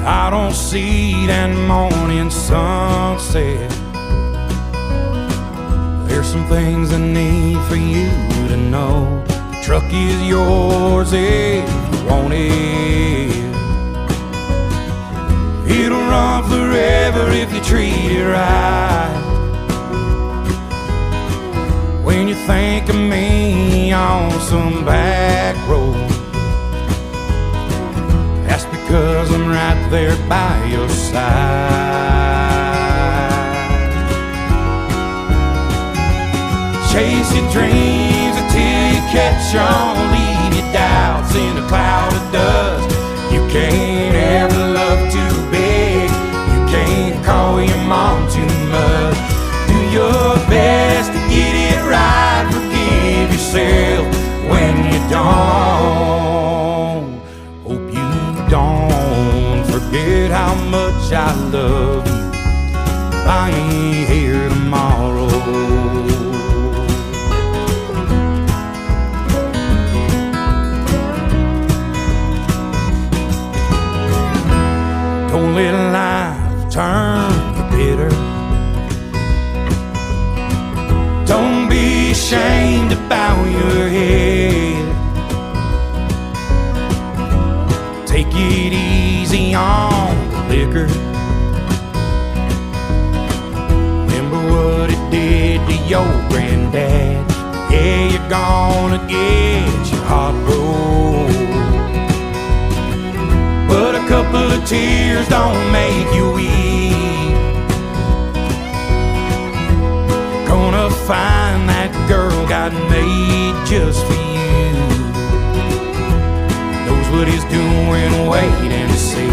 I don't see that morning sunset. There's some things I need for you to know. The truck is yours if you want it. It'll run forever if you treat it right. When you think of me on some back road, that's because I'm right there by your side. Chase your dreams until you catch on. Leave your doubts in a cloud of dust. You can't ever love too big. You can't call your mom too much. Do your best to get it right. Forgive yourself when you don't. Hope you don't forget how much I love you. I ain't here tomorrow. Don't let life turn you bitter. Don't be ashamed to bow your head. Take it easy on the liquor. Remember what it did to your granddad. Yeah, you're gonna get your heart broke, but a couple of tears don't make you weep. You're gonna find that girl God made just for you. Knows what he's doing, wait and see.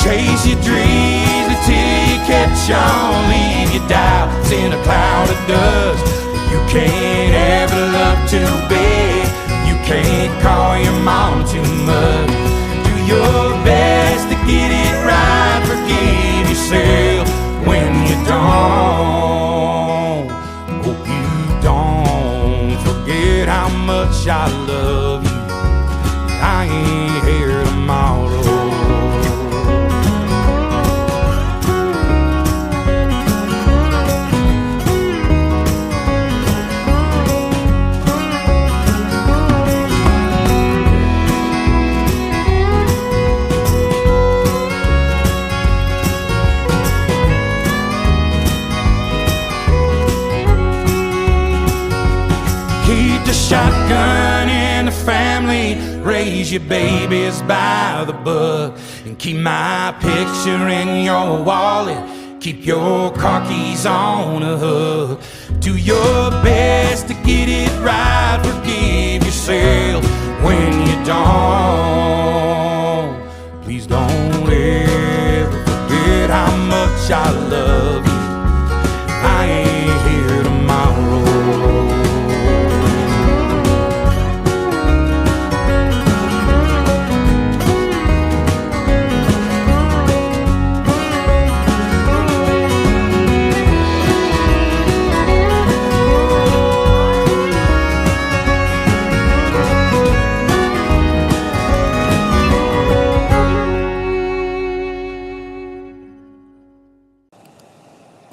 Chase your dreams until you catch on. Leave your doubts in a cloud of dust. You can't ever love too big. You can't call your mom too much. Do your best to get it right. Forgive yourself when you don't. Hope you don't forget how much I love you. I ain't here tomorrow. Shotgun in the family, raise your babies by the book, and keep my picture in your wallet, keep your car keys on a hook. Do your best to get it right. Forgive yourself when you don't. Please don't ever forget how much I love you. I ain't here tomorrow.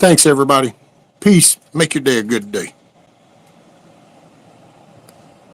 Thanks, everybody. Peace. Make your day a good day.